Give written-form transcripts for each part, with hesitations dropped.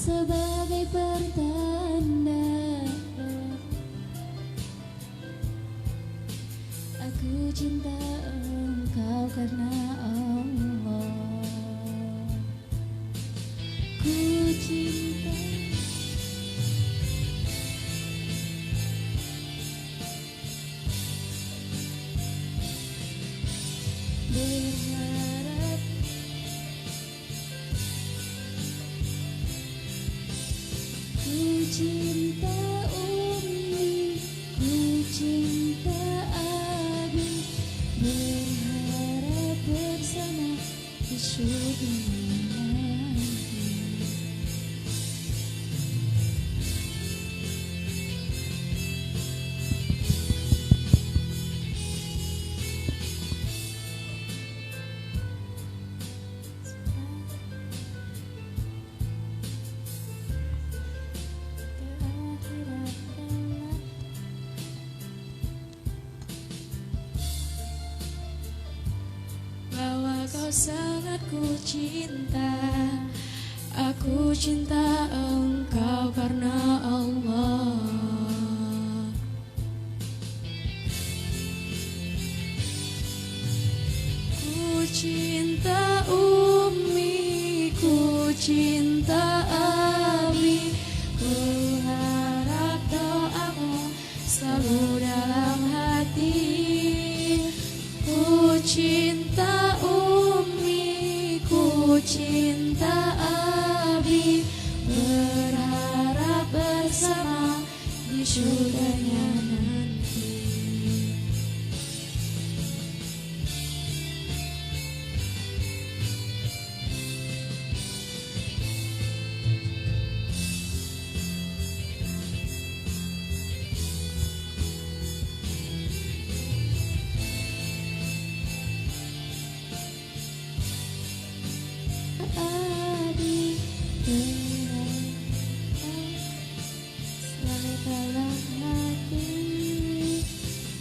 sebagai pertanda aku cinta engkau karena Allah. Ku cinta berharap ku cinta Umi, ku cinta Abi, berharap bersama di surga nanti. Bahwa kau sangat ku cinta, aku cinta engkau karena Allah. Ku cinta Umi, ku cinta Abi, ku harap doamu selalu dalam hati. Ku cinta Umi, ku cinta Abi, berharap bersama di surganya nanti. Abi, selalu dalam hati.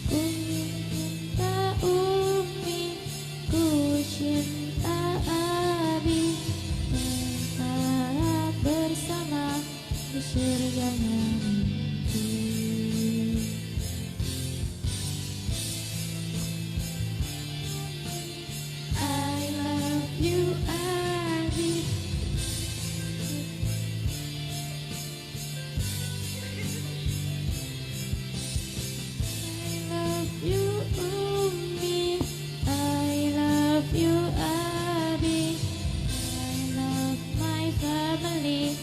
Ku cinta Umi, ku cinta Abi, berharap bersama di surganya nanti. I love you, Abi. I love you, Umi. I love you, Abi. I love my family.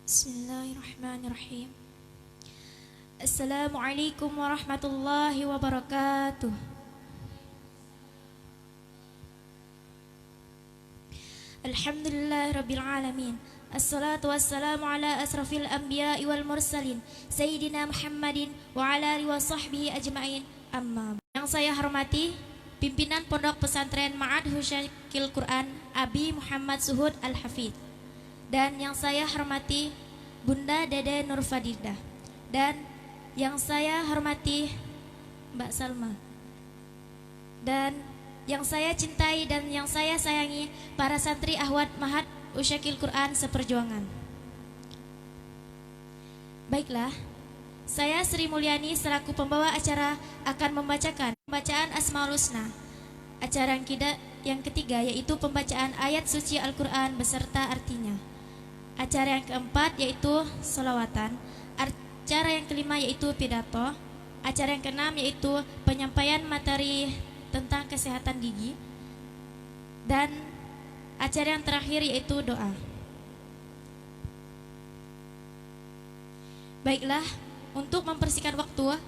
Bismillahirrahmanirrahim. Assalamualaikum warahmatullahi wabarakatuh. Alhamdulillahirabbil alamin. Assalatu wassalamu ala asrafil anbiya'i wal mursalin Sayyidina Muhammadin wa ala alihi wa sahbihi ajma'in. Amma. Yang saya hormati pimpinan Pondok Pesantren Ma'had Husyakil Quran Abi Muhammad Suhud Al-Hafidh. Dan yang saya hormati Bunda Dede Nurfadidah. Dan yang saya hormati Mbak Salma. Dan yang saya cintai dan yang saya sayangi para santri Ahwat Mahat Usyakil Quran seperjuangan. Baiklah, saya Sri Mulyani selaku pembawa acara akan membacakan pembacaan Asmaul Husna. Acara yang ketiga yaitu pembacaan ayat suci Al-Quran beserta artinya. Acara yang keempat yaitu sholawatan. Acara yang kelima yaitu pidato. Acara yang keenam yaitu penyampaian materi tentang kesehatan gigi. Dan acara yang terakhir yaitu doa. Baiklah, untuk mempersingkat waktu,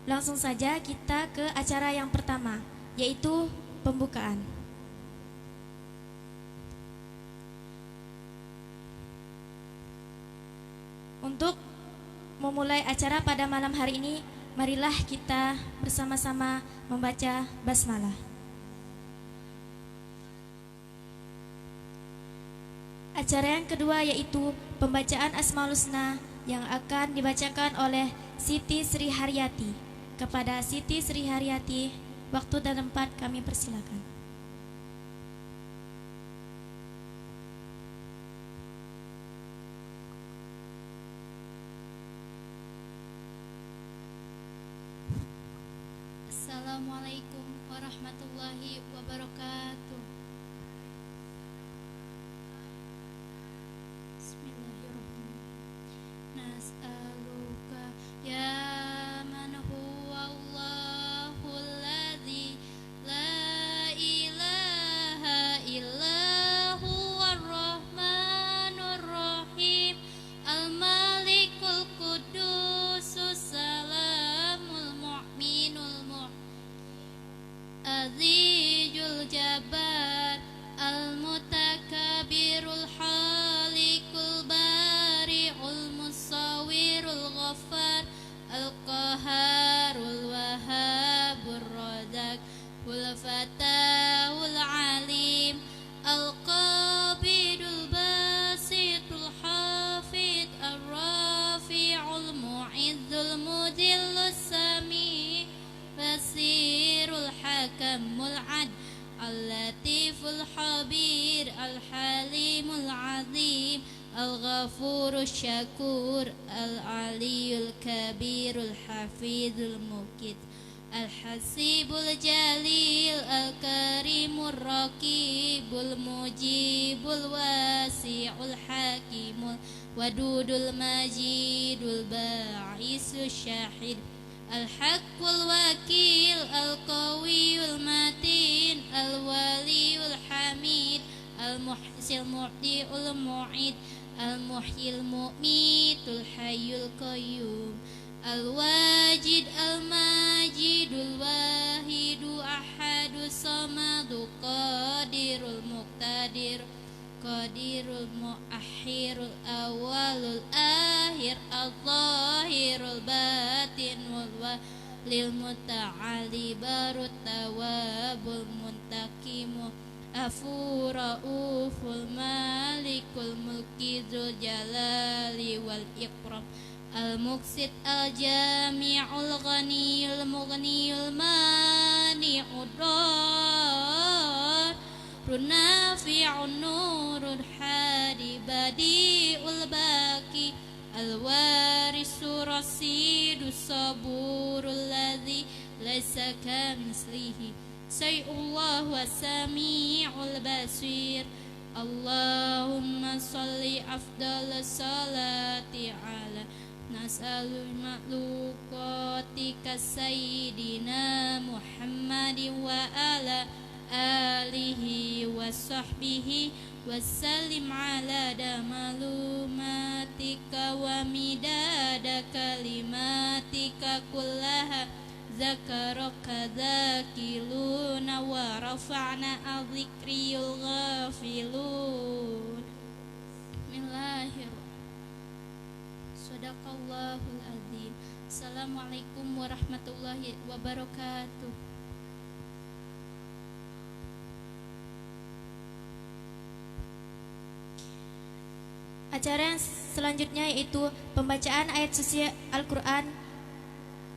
langsung saja kita ke acara yang pertama, yaitu pembukaan. Untuk memulai acara pada malam hari ini, marilah kita bersama-sama membaca basmalah. Acara yang kedua yaitu pembacaan Asmaul Husna yang akan dibacakan oleh Siti Sri Haryati. Kepada Siti Sri Haryati, waktu dan tempat kami persilakan. Assalamualaikum warahmatullahi wabarakatuh. Bismillahirrahmanirrahim. Nas'aluka ya man huwa Allahul ladzi la ilaha illa huwar rahmanur rahim al-malikul qudusus salamul mu'minul Azizul Jabbar Al-Mutakabirul Halikul Bari'ul Musawirul Ghaffar Al-Qaharul Wahabur Razak Fatahul Alim Al-Qabidul Basitul Hafid Ar-Rafi'ul Mu'izzul Mudillus Sami Basirul Hakamul Ad Al-Latiful Habir Al-Halimul Azim Al-Ghafurul Syakur Al-Aliyul Kabirul Hafizul Mukid Al-Hasibul Jalil Al-Karimul Raqibul Mujibul Wasi'ul Hakimul Wadudul Majidul Ba'isul Syahid Al-Haqqul Wakil Al-Qawiyul Matin Al-Waliyul Hamid Al-Muhsil Mu'ti'ul Mu'id Al-Muhyil Mu'mitul Hayyul Qayyum Al-Wajid Al-Majidul Wahidu Ahadu Samadu Qadirul Muqtadir Qadirul Mu'akhirul Awalul Akhir Al-Zahirul Batin Walil Muta'ali Barut Tawabul Muntakimu Afura Uful Malikul Mulki Zul Jalali Wal Ikram Al-Muqsid Al-Jami'ul Ghaniyul Mughniyul Mani'ud Dar Runafi'un Nurul Hadi Badi'ul Baqi Al-Warisu Rasidu Saburul Ladzi Laisa kamislihi Say'ullah wa Sami'ul Basir Allahumma salli afdal salati ala Nas'alul ma'lukatika Sayyidina Muhammadin wa ala alihi wa sahbihi wassalim ala damalumatika wa midada kalimatika kullaha zakaraka zakiluna wa rafa'na azikriyul ghafilun. Bismillahirrahmanirrahim. Sadaqallahul azim. Assalamualaikum warahmatullahi wabarakatuh. Acara yang selanjutnya yaitu pembacaan ayat suci Al-Quran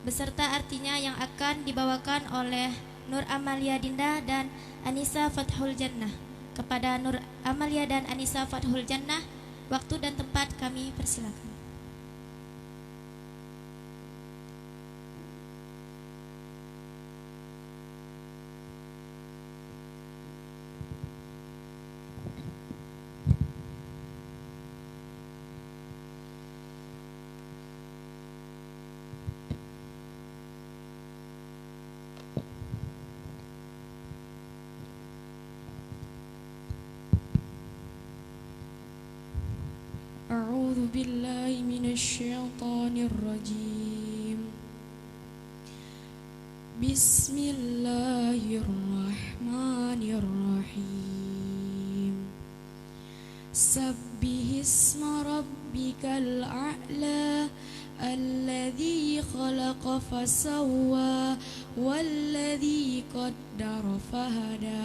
beserta artinya yang akan dibawakan oleh Nur Amalia Dinda dan Anissa Fathul Jannah. Kepada Nur Amalia dan Anissa Fathul Jannah, waktu dan tempat kami persilakan. أعوذ بالله من الشيطان الرجيم بسم الله الرحمن الرحيم سبح اسم ربك الأعلى الذي خلق فسوى والذي قدر فهدى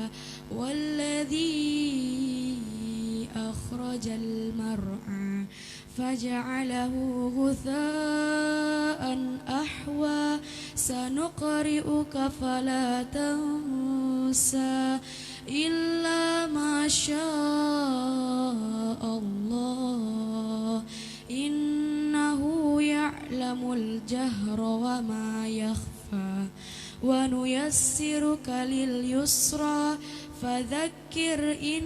والذي أخرج المرعى فجعله غثاء أحوى سنقرئك فلا تنسى إلا ما شاء الله إنه يعلم الجهر وما يخفى ونيسرك لليسرى فذكر إن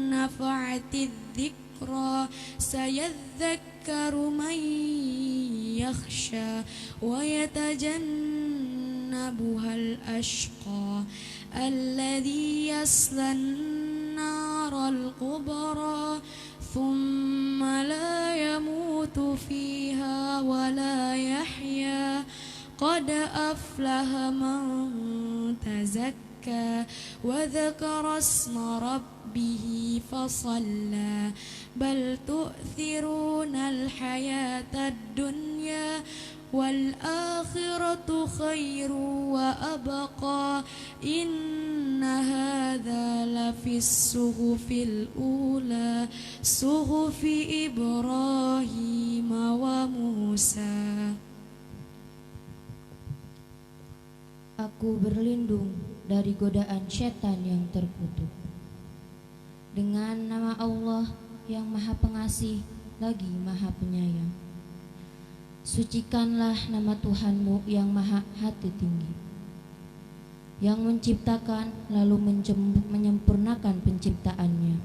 نفعت الذكرى سيذكر من يخشى ويتجنبها الأشقى الذي يصلى النار الكبرى ثم لا يموت فيها ولا يحيا قد أفلح من تزكى وذكر اسم ربه فصلى بل تؤثرون الحياة الدنيا والآخرة خير وأبقى إن هذا لفي الصحف الأولى صحف إبراهيم وموسى. Aku berlindung dari godaan setan yang terkutuk dengan nama Allah yang Maha Pengasih lagi Maha Penyayang. Sucikanlah nama Tuhanmu yang Maha Hati Tinggi, yang menciptakan lalu menyempurnakan penciptaannya,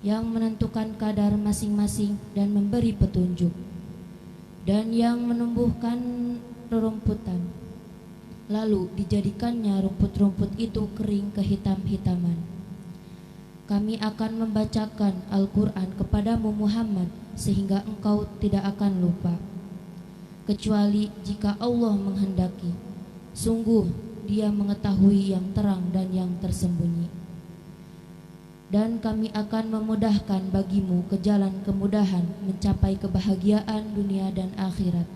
yang menentukan kadar masing-masing dan memberi petunjuk, dan yang menumbuhkan rerumputan, lalu dijadikannya rumput-rumput itu kering kehitam-hitaman. Kami akan membacakan Al-Quran kepadamu Muhammad sehingga engkau tidak akan lupa, kecuali jika Allah menghendaki. Sungguh Dia mengetahui yang terang dan yang tersembunyi. Dan kami akan memudahkan bagimu ke jalan kemudahan mencapai kebahagiaan dunia dan akhirat.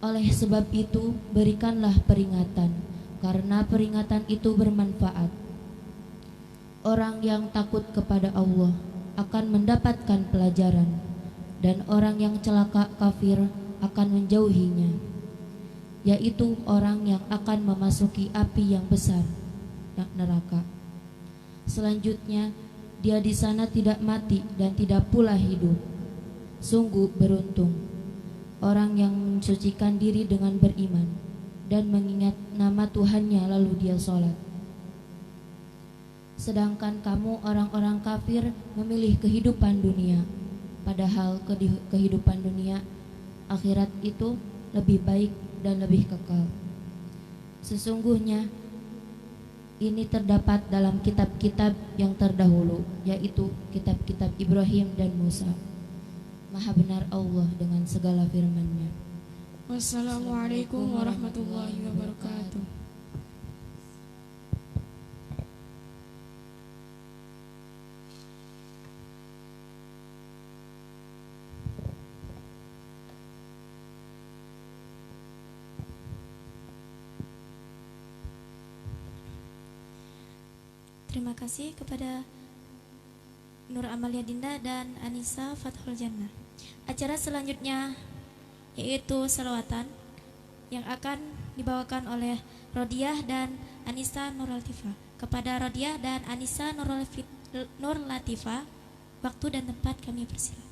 Oleh sebab itu, berikanlah peringatan, karena peringatan itu bermanfaat. Orang yang takut kepada Allah akan mendapatkan pelajaran, dan orang yang celaka kafir akan menjauhinya, yaitu orang yang akan memasuki api yang besar, neraka. Selanjutnya, dia di sana tidak mati dan tidak pula hidup. Sungguh beruntung orang yang mensucikan diri dengan beriman dan mengingat nama Tuhannya lalu dia sholat. Sedangkan kamu orang-orang kafir memilih kehidupan dunia, padahal kehidupan dunia akhirat itu lebih baik dan lebih kekal. Sesungguhnya ini terdapat dalam kitab-kitab yang terdahulu, yaitu kitab-kitab Ibrahim dan Musa. Maha benar Allah dengan segala firman-Nya. Wassalamualaikum warahmatullahi wabarakatuh. Terima kasih kepada Nur Amalia Dinda dan Anissa Fathul Jannah. Acara selanjutnya yaitu selawatan yang akan dibawakan oleh Rodiah dan Anissa Nur Latifah. Kepada Rodiah dan Anissa Nur Latifah, waktu dan tempat kami persilakan.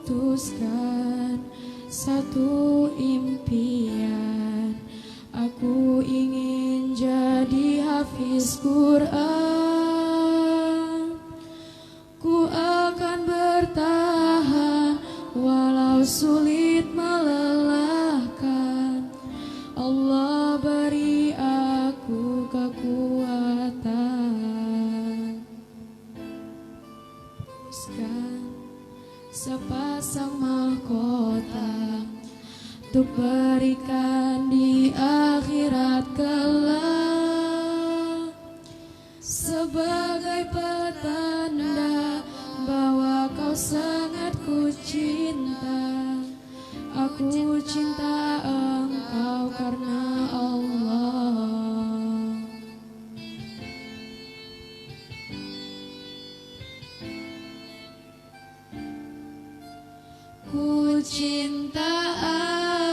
putuskan satu impian. Aku ingin jadi hafiz Quran. Ku akan bertahan walau sulit melelahkan. Allah beri aku kekuatan. Putuskan sepasang mahkota untuk berikan di akhirat kelak, sebagai petanda bahwa kau sangat ku cinta. Aku cinta engkau karena Allah. Ku cinta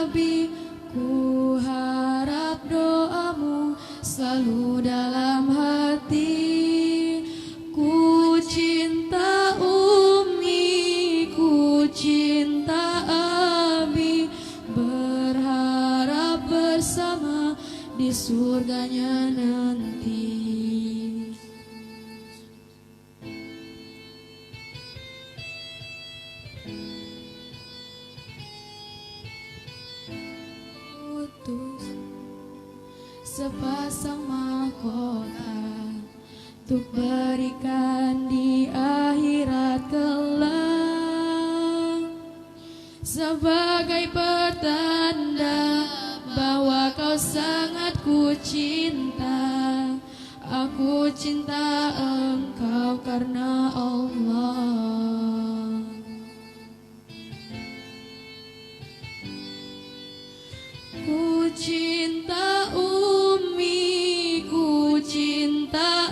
Abi, ku harap doamu selalu dalam hati. Ku cinta Umi, ku cinta Abi, berharap bersama di surganya nanti. Putus sepasang mahkota untuk berikan di akhirat kelak, sebagai pertanda bahwa kau sangat ku cinta. Aku cinta engkau karena Allah. Ku cinta Umi, ku cinta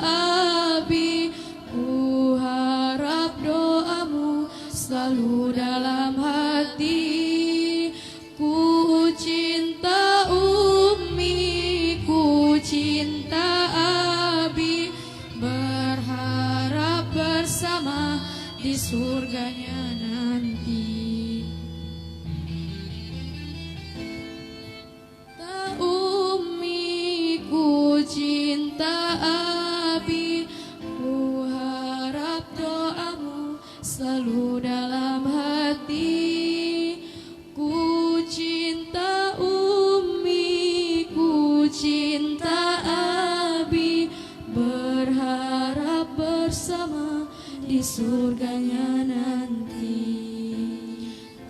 Abi, ku harap doamu selalu dalam hati. Ku cinta Umi, ku cinta Abi, berharap bersama di surganya nanti. Umi, ku cinta Abi, ku harap doamu selalu dalam hati. Ku cinta Umi, ku cinta Abi, berharap bersama di surganya nanti.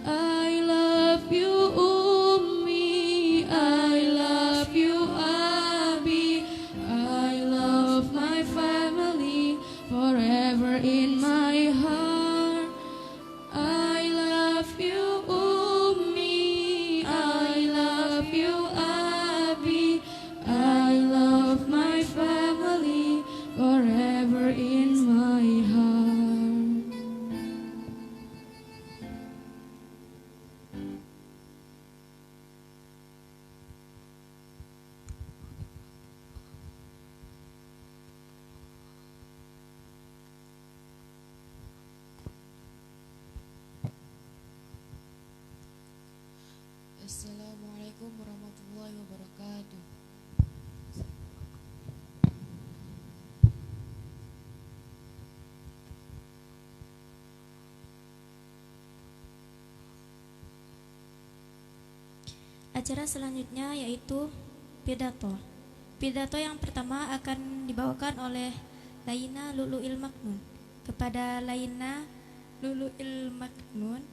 I love you Umi, I love you Abi, I love my family forever in my heart. I love you Umi, I love you Abi, I love my family forever in my heart. Assalamualaikum warahmatullahi wabarakatuh. Acara selanjutnya yaitu pidato. Pidato yang pertama akan dibawakan oleh Laina Lulu'il Maknun. Kepada Laina Lulu'il Maknun,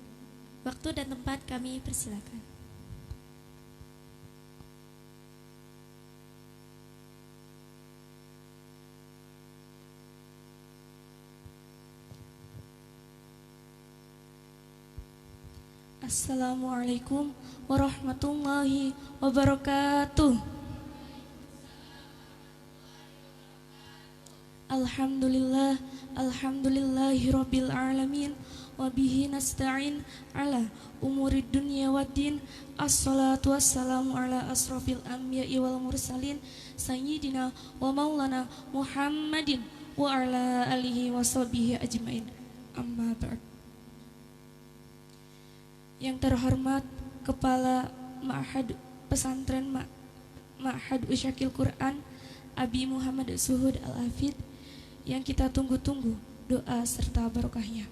waktu dan tempat kami persilakan. Assalamualaikum warahmatullahi wabarakatuh. Alhamdulillah, alhamdulillahi rabbil alamin, wabihi nasta'in ala umurid dunya waddin. Assalatu wassalamu ala asrafil anbiya'i wal mursalin, sayyidina wa maulana Muhammadin wa ala alihi wa sahbihi ajmain. Amma ba'd. Yang terhormat Kepala Ma'had Pesantren Ma'had Usyakil Quran Abi Muhammad Suhud Al-Hafid, yang kita tunggu-tunggu doa serta barokahnya.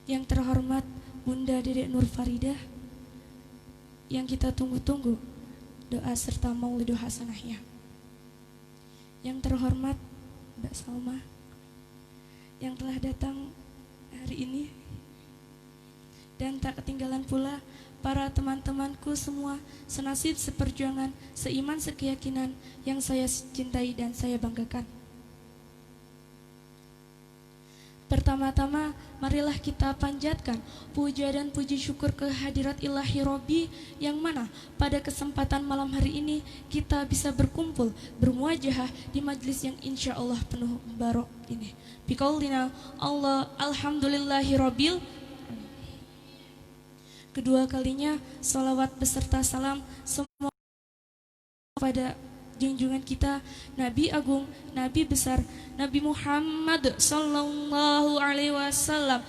Yang terhormat Bunda Dedek Nur Faridah, yang kita tunggu-tunggu doa serta maulidu hasanahnya. Yang terhormat Mbak Salma yang telah datang hari ini, dan tak ketinggalan pula para teman-temanku semua senasib seperjuangan, seiman sekeyakinan yang saya cintai dan saya banggakan. Pertama-tama, marilah kita panjatkan puja dan puji syukur kehadirat ilahi Robbi, yang mana pada kesempatan malam hari ini kita bisa berkumpul, bermuajahah di majlis yang insya Allah penuh barok ini. Biqaulina Allah alhamdulillahi Robbil. Kedua kalinya, salawat beserta salam semua pada junjungan kita, Nabi Agung, Nabi besar, Nabi Muhammad sallallahu alaihi wasallam.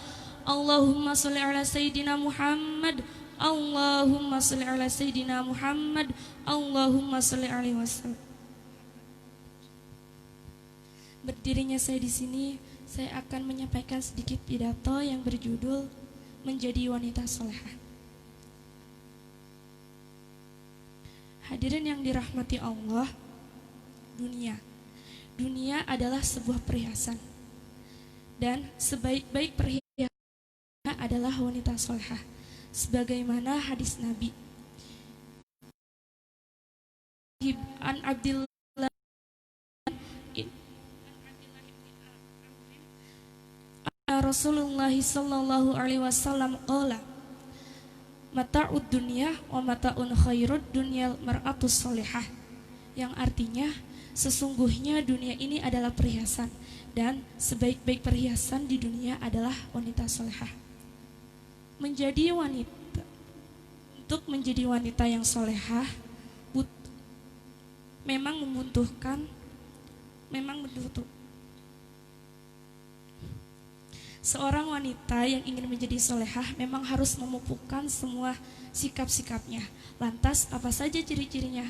Allahumma sholli ala Sayyidina Muhammad, Allahumma sholli ala Sayyidina Muhammad, Allahumma sholli alaihi wasallam. Berdirinya saya di sini, saya akan menyampaikan sedikit pidato yang berjudul Menjadi Wanita Solehah. Hadirin yang dirahmati Allah, dunia adalah sebuah perhiasan, dan sebaik-baik perhiasan adalah wanita solehah, sebagaimana hadis Nabi. An Abdillah Rasulullah sallallahu alaihi wasallam qala, mata'ud dunya wa mata'un khairud dunya mar'atus solehah, yang artinya sesungguhnya dunia ini adalah perhiasan, dan sebaik-baik perhiasan di dunia adalah wanita solehah. Menjadi wanita, untuk menjadi wanita yang solehah memang membutuhkan seorang wanita yang ingin menjadi solehah memang harus memupukkan semua sikap-sikapnya. Lantas apa saja ciri-cirinya?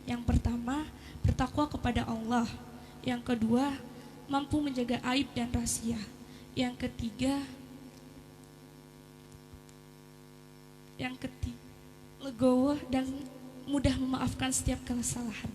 Yang pertama, bertakwa kepada Allah. Yang kedua, mampu menjaga aib dan rahasia. Yang ketiga, legowo dan mudah memaafkan setiap kesalahan.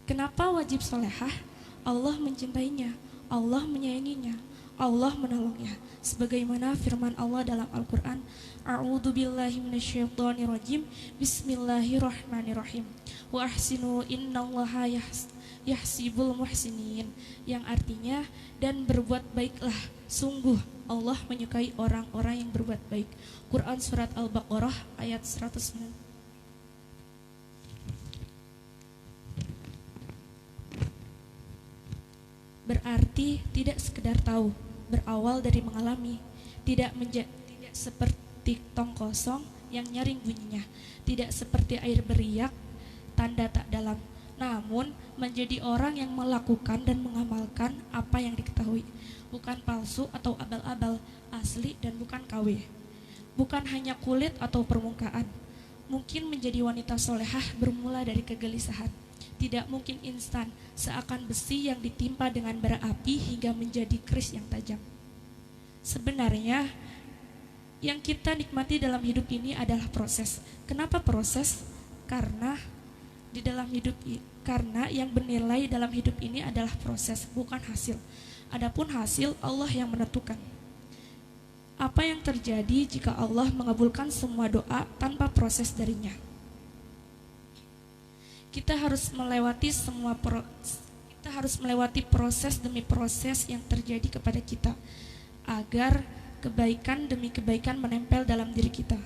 Kenapa wajib solehah? Allah mencintainya, Allah menyayanginya, Allah menolongnya, sebagaimana firman Allah dalam Al-Quran, A'udzu billahi minasyaitonir rajim, Bismillahirrahmanirrahim, wa ahsinu innallaha yahsibul muhsinin, yang artinya, dan berbuat baiklah, sungguh Allah menyukai orang-orang yang berbuat baik. Quran surat Al-Baqarah ayat 109. Berarti tidak sekedar tahu, berawal dari mengalami, tidak seperti tong kosong yang nyaring bunyinya, tidak seperti air beriak, tanda tak dalam, namun menjadi orang yang melakukan dan mengamalkan apa yang diketahui, bukan palsu atau abal-abal, asli dan bukan KW, bukan hanya kulit atau permukaan. Mungkin menjadi wanita solehah bermula dari kegelisahan. Tidak mungkin instan, seakan besi yang ditimpa dengan bara api hingga menjadi keris yang tajam. Sebenarnya, yang kita nikmati dalam hidup ini adalah proses. Kenapa proses? Karena yang bernilai dalam hidup ini adalah proses, bukan hasil. Adapun hasil, Allah yang menentukan. Apa yang terjadi jika Allah mengabulkan semua doa tanpa proses darinya? Kita harus melewati proses demi proses yang terjadi kepada kita, agar kebaikan demi kebaikan menempel dalam diri kita.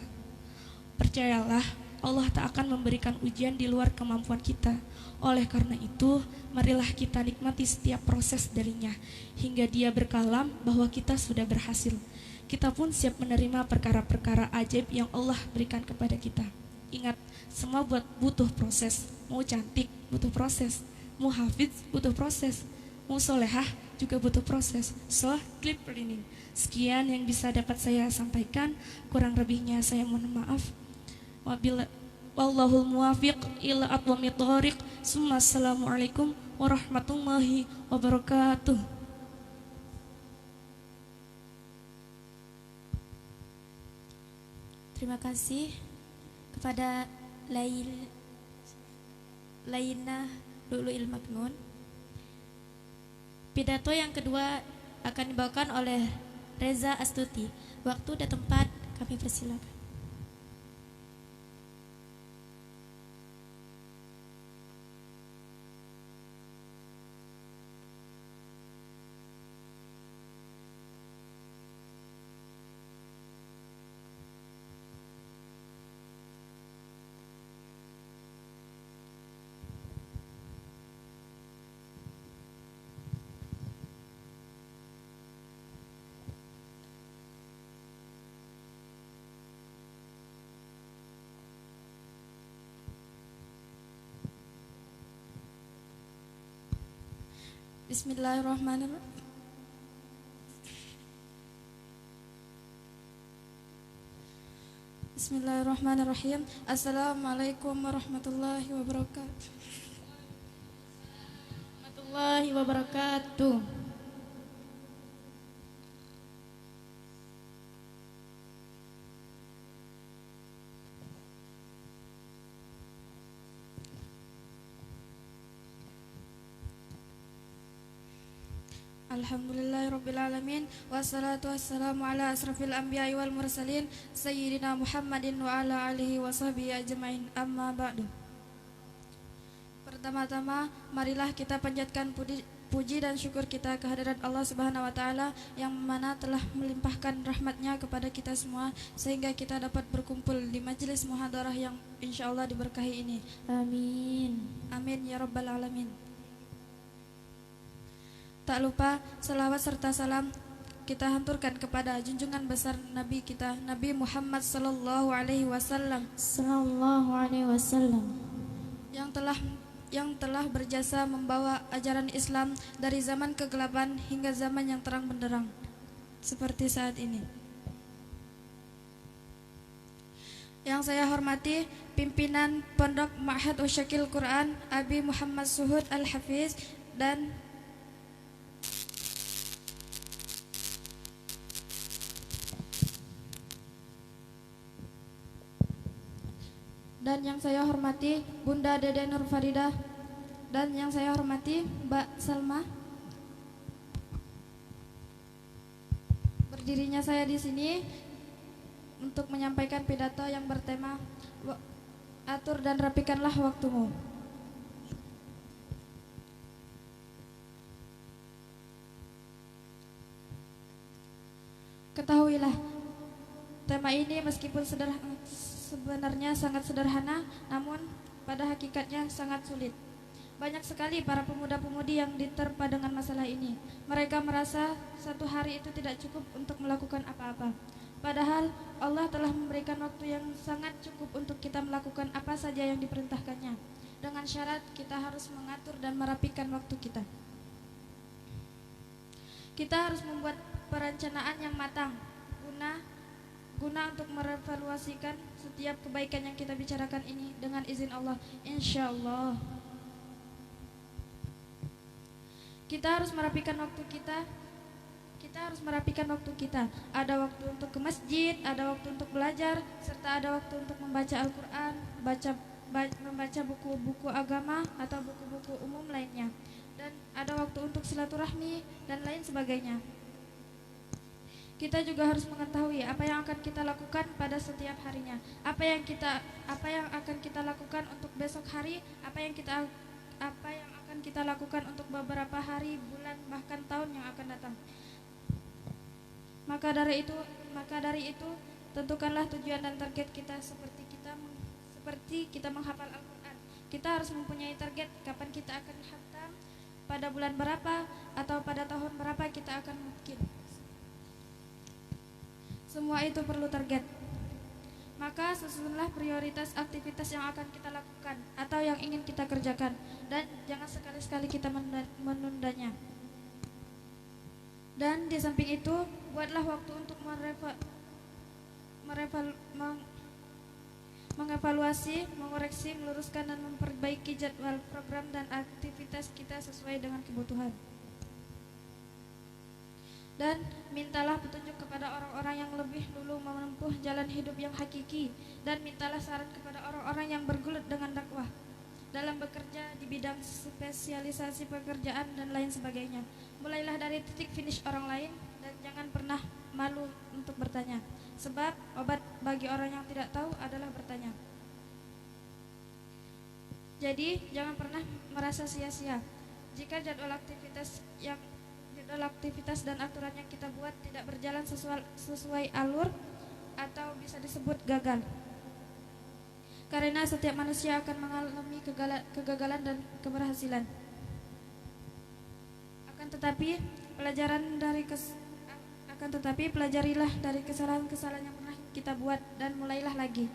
Percayalah, Allah tak akan memberikan ujian di luar kemampuan kita. Oleh karena itu, marilah kita nikmati setiap proses darinya, hingga Dia berkalam bahwa kita sudah berhasil. Kita pun siap menerima perkara-perkara ajaib yang Allah berikan kepada kita. Ingat, semua butuh proses. Mau cantik butuh proses, mau hafidz butuh proses, mau solehah juga butuh proses. So, keep learning. Sekian yang bisa dapat saya sampaikan. Kurang lebihnya saya mohon maaf. Wallahul muwafiq ila aqwamit thoriq. Assalamualaikum warahmatullahi wabarakatuh. Terima kasih kepada Laina Lu'lu'il Maknun. Pidato yang kedua akan dibawakan oleh Reza Astuti. Waktu dan tempat kami persilakan. Bismillahirrahmanirrahim. Bismillahirrahmanirrahim. Assalamualaikum warahmatullahi wabarakatuh. Warahmatullahi wabarakatuh. Alhamdulillahirrabbilalamin. Wassalatu wassalamu ala asrafil anbiya'i wal mursalin Sayyidina Muhammadin wa ala alihi wa sahbihi ajma'in. Amma ba'du. Pertama-tama marilah kita panjatkan puji dan syukur kita kehadirat Allah Subhanahu wa taala yang mana telah melimpahkan rahmatnya kepada kita semua sehingga kita dapat berkumpul di majelis muhadarah yang insyaallah diberkahi ini. Amin. Amin ya rabbal alamin. Tak lupa salawat serta salam kita hanturkan kepada junjungan besar Nabi kita, Nabi Muhammad sallallahu alaihi wasallam yang telah berjasa membawa ajaran Islam dari zaman kegelapan hingga zaman yang terang benderang seperti saat ini. Yang saya hormati pimpinan Pondok Ma'had Usyakil Quran Abi Muhammad Suhud Al-Hafiz dan yang saya hormati Bunda Dede Nur Faridah dan yang saya hormati Mbak Salma. Berdirinya saya di sini untuk menyampaikan pidato yang bertema atur dan rapikanlah waktumu. Ketahuilah, tema ini meskipun sebenarnya sangat sederhana, namun pada hakikatnya sangat sulit. Banyak sekali para pemuda-pemudi yang diterpa dengan masalah ini. Mereka merasa satu hari itu tidak cukup untuk melakukan apa-apa. Padahal Allah telah memberikan waktu yang sangat cukup untuk kita melakukan apa saja yang diperintahkannya. Dengan syarat kita harus mengatur dan merapikan waktu kita. Kita harus membuat perencanaan yang matang guna untuk merevaluasikan setiap kebaikan yang kita bicarakan ini dengan izin Allah, insyaallah. Kita harus merapikan waktu kita. Ada waktu untuk ke masjid, ada waktu untuk belajar, serta ada waktu untuk membaca Al-Quran, membaca buku-buku agama atau buku-buku umum lainnya, dan ada waktu untuk silaturahmi dan lain sebagainya. Kita juga harus mengetahui apa yang akan kita lakukan pada setiap harinya, apa yang akan kita lakukan untuk besok hari, apa yang akan kita lakukan untuk beberapa hari, bulan, bahkan tahun yang akan datang. Maka dari itu tentukanlah tujuan dan target kita seperti kita menghafal Al-Quran. Kita harus mempunyai target kapan kita akan khatam, pada bulan berapa atau pada tahun berapa kita akan mungkin. Semua itu perlu target. Maka susunlah prioritas aktivitas yang akan kita lakukan atau yang ingin kita kerjakan, dan jangan sekali-sekali kita menundanya. Dan di samping itu, buatlah waktu untuk mengevaluasi, mengoreksi, meluruskan dan memperbaiki jadwal program dan aktivitas kita sesuai dengan kebutuhan. Dan mintalah petunjuk kepada orang-orang yang lebih dulu menempuh jalan hidup yang hakiki, dan mintalah saran kepada orang-orang yang bergelut dengan dakwah dalam bekerja di bidang spesialisasi pekerjaan dan lain sebagainya. Mulailah dari titik finish orang lain dan jangan pernah malu untuk bertanya, sebab obat bagi orang yang tidak tahu adalah bertanya. Jadi jangan pernah merasa sia-sia jika jadwal aktivitas dan aturan yang kita buat tidak berjalan sesuai alur atau bisa disebut gagal. Karena setiap manusia akan mengalami kegagalan dan keberhasilan. Akan tetapi pelajarilah dari kesalahan-kesalahan yang pernah kita buat dan mulailah lagi.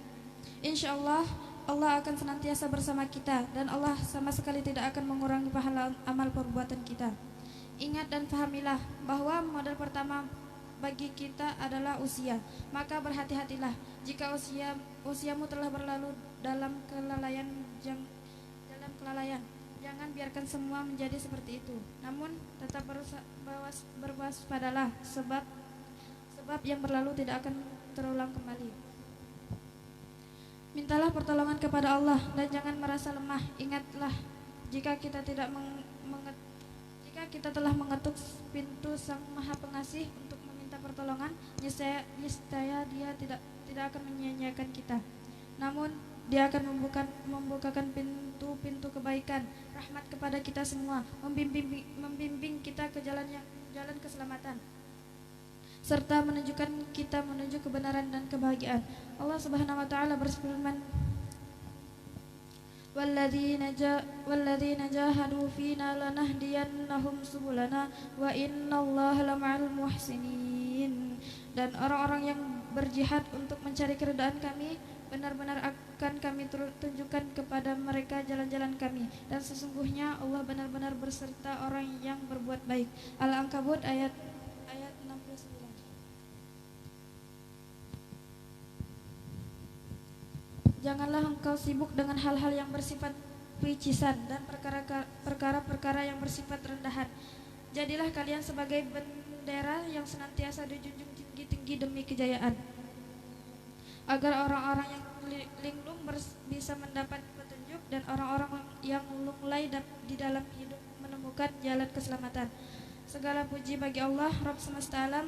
Insya Allah, Allah akan senantiasa bersama kita dan Allah sama sekali tidak akan mengurangi pahala amal perbuatan kita. Ingat dan pahamilah bahwa modal pertama bagi kita adalah usia. Maka berhati-hatilah jika usiamu telah berlalu dalam kelalaian. Jangan biarkan semua menjadi seperti itu. Namun tetap berwaspadalah sebab yang berlalu tidak akan terulang kembali. Mintalah pertolongan kepada Allah dan jangan merasa lemah. Ingatlah jika kita telah mengetuk pintu Sang Maha Pengasih untuk meminta pertolongan, niscaya Dia tidak akan menyia-nyiakan kita. Namun Dia akan membukakan pintu-pintu kebaikan, rahmat kepada kita semua, membimbing kita ke jalan keselamatan, serta menunjukkan kita menuju kebenaran dan kebahagiaan. Allah Subhanahu wa taala berfirman, walladzina jahadu fina lanahdiyannahum subulana wa innallaha lama'al muhsinin. Dan orang-orang yang berjihad untuk mencari keridhaan kami, benar-benar akan kami tunjukkan kepada mereka jalan-jalan kami, dan sesungguhnya Allah benar-benar berserta orang yang berbuat baik. Al-Ankabut ayat 69. Janganlah engkau sibuk dengan hal-hal yang bersifat picisan dan perkara-perkara yang bersifat rendahan. Jadilah kalian sebagai bendera yang senantiasa dijunjung tinggi-tinggi demi kejayaan, agar orang-orang yang linglung bisa mendapat petunjuk dan orang-orang yang lunglai di dalam hidup menemukan jalan keselamatan. Segala puji bagi Allah, Rabb semesta alam.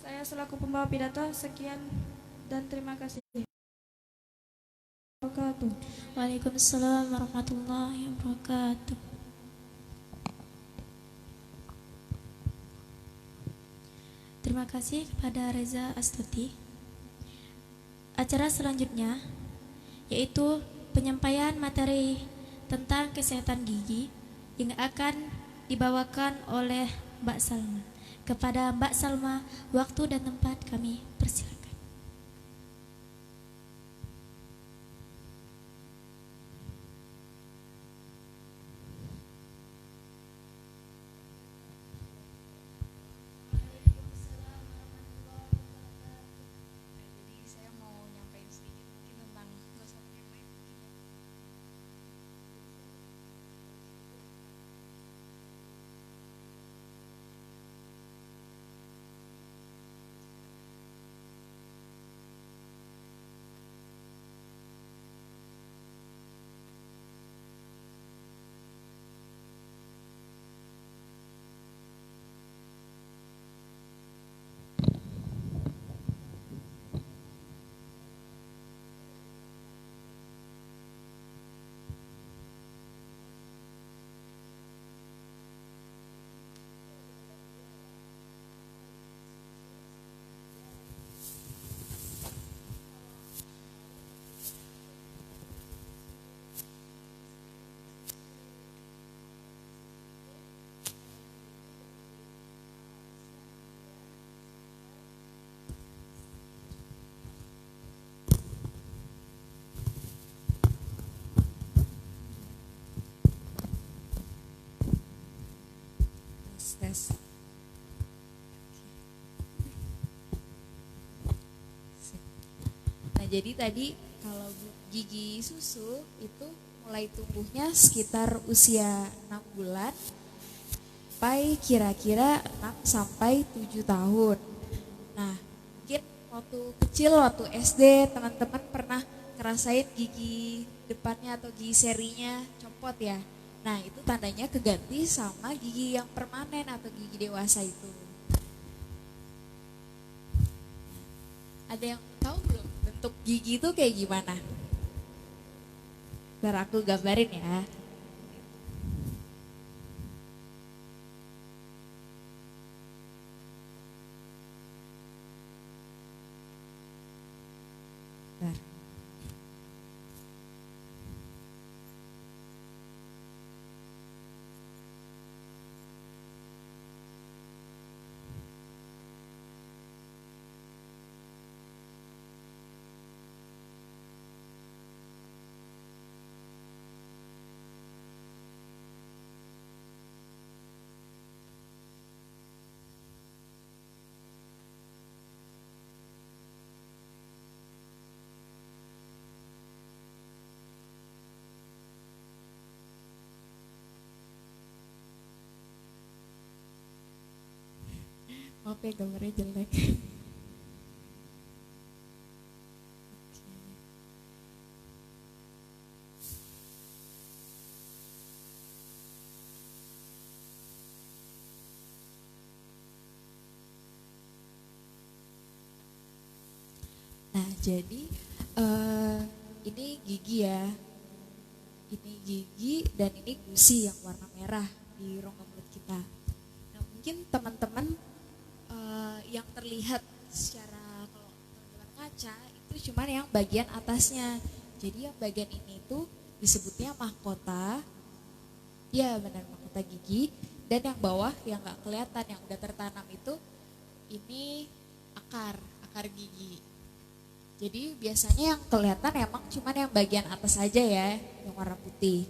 Saya selaku pembawa pidato, sekian dan terima kasih. Waalaikumsalam warahmatullahi wabarakatuh. Terima kasih kepada Reza Astuti. Acara selanjutnya yaitu penyampaian materi tentang kesehatan gigi yang akan dibawakan oleh Mbak Salma. Kepada Mbak Salma, waktu dan tempat kami persilakan. Tes. jadi tadi kalau gigi susu itu mulai tumbuhnya sekitar usia 6 bulan sampai kira-kira 6 sampai 7 tahun. Nah, mungkin waktu kecil, waktu SD, teman-teman pernah ngerasain gigi depannya atau gigi serinya copot ya. Nah, itu tandanya keganti sama gigi yang permanen atau gigi dewasa itu. Ada yang tahu belum bentuk gigi itu kayak gimana? Biar aku gambarin ya. Bentar. Maaf ya gambarnya jelek. Nah, jadi ini gigi ya. Ini gigi dan ini gusi yang warna merah di rongga mulut kita. Nah, mungkin teman-teman yang terlihat secara kalau teman-teman kaca itu cuma yang bagian atasnya. Jadi yang bagian ini itu disebutnya mahkota. Ya, benar, mahkota gigi. Dan yang bawah yang nggak kelihatan yang udah tertanam itu ini akar gigi. Jadi biasanya yang kelihatan emang cuma yang bagian atas aja ya, yang warna putih.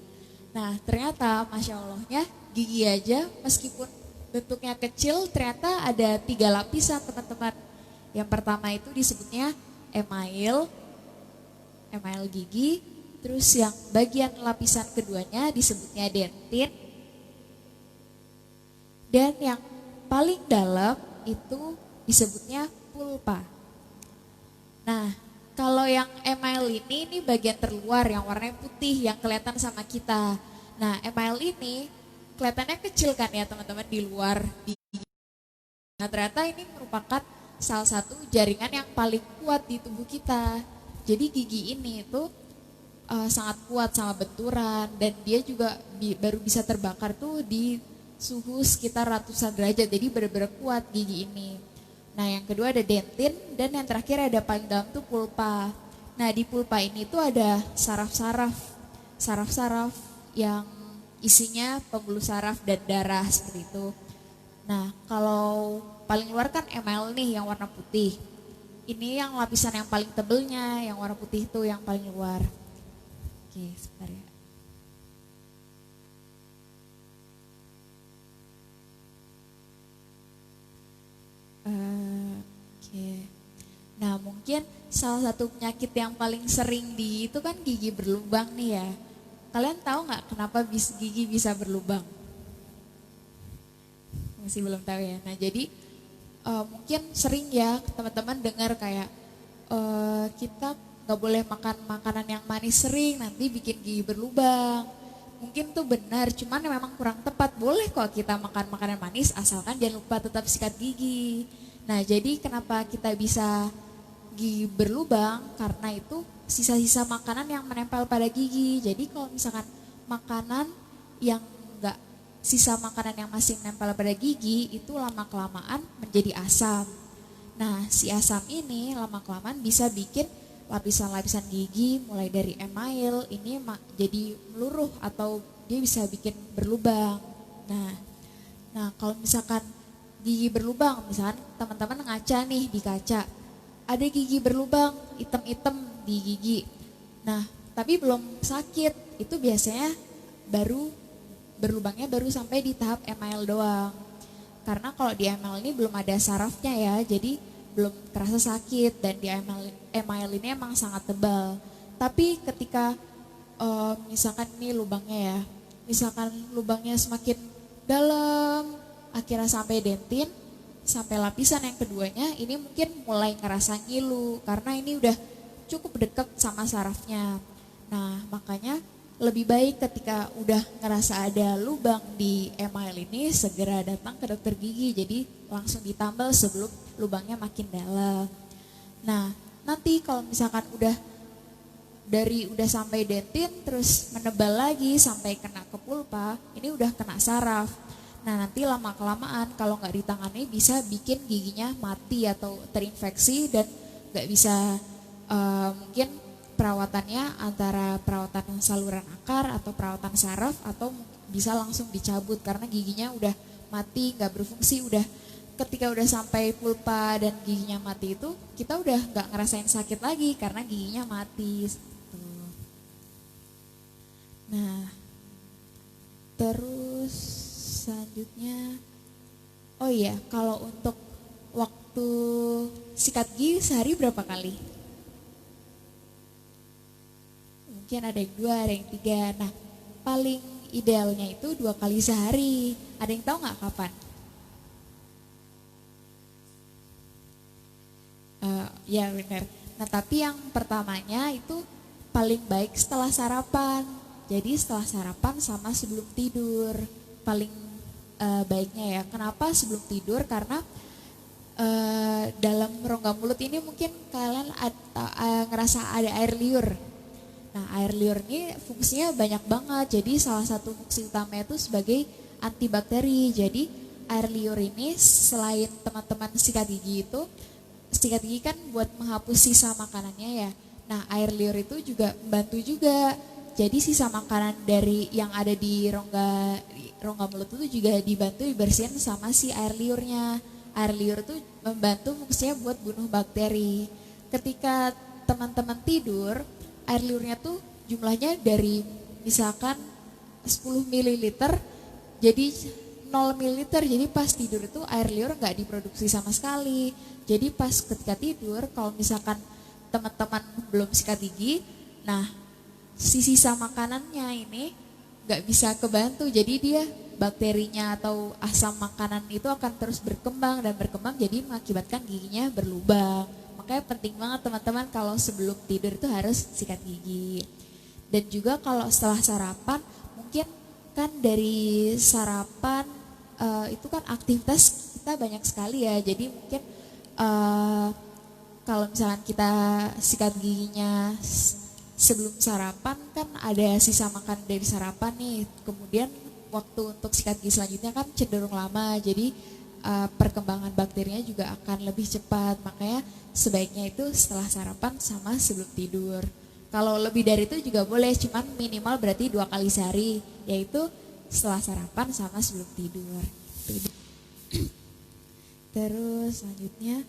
Nah, ternyata Masya Allahnya gigi aja meskipun bentuknya kecil ternyata ada 3 lapisan teman-teman. Yang pertama itu disebutnya email gigi. Terus yang bagian lapisan keduanya disebutnya dentin. Dan yang paling dalam itu disebutnya pulpa. Nah, kalau yang email ini bagian terluar yang warnanya putih yang kelihatan sama kita. Nah, email ini kelihatannya kecil kan ya teman-teman di luar gigi. Nah, ternyata ini merupakan salah satu jaringan yang paling kuat di tubuh kita. Jadi gigi ini itu sangat kuat sama benturan dan dia juga baru bisa terbakar tuh di suhu sekitar ratusan derajat. Jadi benar-benar kuat gigi ini. Nah, yang kedua ada dentin dan yang terakhir ada paling dalam tuh pulpa. Nah, di pulpa ini tuh ada saraf-saraf yang isinya pembuluh saraf dan darah seperti itu. Nah, kalau paling luar kan email nih yang warna putih. Ini yang lapisan yang paling tebelnya, yang warna putih itu yang paling luar. Oke, sebentar ya. Oke. Nah, mungkin salah satu penyakit yang paling sering itu kan gigi berlubang nih ya. Kalian tahu nggak kenapa gigi bisa berlubang? Masih belum tahu ya. Nah, jadi mungkin sering ya teman-teman dengar kayak kita nggak boleh makan makanan yang manis sering, nanti bikin gigi berlubang. Mungkin tuh benar, cuman memang kurang tepat. Boleh kok kita makan makanan manis asalkan jangan lupa tetap sikat gigi. Nah, jadi kenapa kita bisa gigi berlubang? Karena itu sisa-sisa makanan yang menempel pada gigi. Jadi kalau misalkan makanan yang enggak, sisa makanan yang masih menempel pada gigi itu lama-kelamaan menjadi asam. Nah, si asam ini lama-kelamaan bisa bikin lapisan-lapisan gigi mulai dari email ini jadi meluruh atau dia bisa bikin berlubang. Nah, kalau misalkan gigi berlubang, misalkan teman-teman ngaca nih di kaca, ada gigi berlubang hitam-hitam di gigi. Nah, tapi belum sakit, itu biasanya berlubangnya baru sampai di tahap email doang. Karena kalau di email ini belum ada sarafnya ya, jadi belum terasa sakit dan di email ini emang sangat tebal. Tapi ketika misalkan ini lubangnya ya, misalkan lubangnya semakin dalam, akhirnya sampai dentin, sampai lapisan yang keduanya, ini mungkin mulai ngerasa ngilu karena ini udah cukup dekat sama sarafnya. Nah, makanya lebih baik ketika udah ngerasa ada lubang di email ini segera datang ke dokter gigi. Jadi langsung ditambal sebelum lubangnya makin dalam. Nah, nanti kalau misalkan udah sampai dentin terus menebal lagi sampai kena ke pulpa, ini udah kena saraf. Nah, nanti lama-kelamaan kalau nggak ditangani bisa bikin giginya mati atau terinfeksi dan nggak bisa mungkin perawatannya antara perawatan saluran akar atau perawatan saraf atau bisa langsung dicabut karena giginya udah mati, nggak berfungsi. Udah ketika udah sampai pulpa dan giginya mati itu kita udah nggak ngerasain sakit lagi karena giginya mati. Nah, terus selanjutnya, oh iya, kalau untuk waktu sikat gigi sehari berapa kali? Mungkin ada yang 2, ada yang 3. Nah, paling idealnya itu 2 kali sehari. Ada yang tahu nggak kapan? Ya benar. Nah, tapi yang pertamanya itu paling baik setelah sarapan. Jadi setelah sarapan sama sebelum tidur paling baiknya ya. Kenapa sebelum tidur? Karena dalam rongga mulut ini mungkin kalian ngerasa ada air liur. Nah, air liur ini fungsinya banyak banget. Jadi salah satu fungsi utamanya itu sebagai antibakteri. Jadi air liur ini selain teman-teman sikat gigi kan buat menghapus sisa makanannya ya. Nah, air liur itu juga membantu juga. Jadi sisa makanan dari yang ada di rongga mulut itu juga dibantu dibersihin sama si air liurnya. Air liur itu membantu fungsinya buat bunuh bakteri. Ketika teman-teman tidur, air liurnya tuh jumlahnya dari misalkan 10 ml jadi 0 ml. Jadi pas tidur itu air liur nggak diproduksi sama sekali. Jadi pas ketika tidur kalau misalkan teman-teman belum sikat gigi, nah si sisa makanannya ini nggak bisa kebantu. Jadi dia bakterinya atau asam makanan itu akan terus berkembang jadi mengakibatkan giginya berlubang. Makanya penting banget teman-teman kalau sebelum tidur itu harus sikat gigi. Dan juga kalau setelah sarapan, mungkin kan dari sarapan itu kan aktivitas kita banyak sekali ya. Jadi mungkin kalau misalkan kita sikat giginya sebelum sarapan kan ada sisa makan dari sarapan nih. Kemudian waktu untuk sikat gigi selanjutnya kan cenderung lama. Jadi perkembangan bakterinya juga akan lebih cepat. Makanya sebaiknya itu setelah sarapan sama sebelum tidur. Kalau lebih dari itu juga boleh, cuman minimal berarti 2 kali sehari, yaitu setelah sarapan sama sebelum tidur. Terus selanjutnya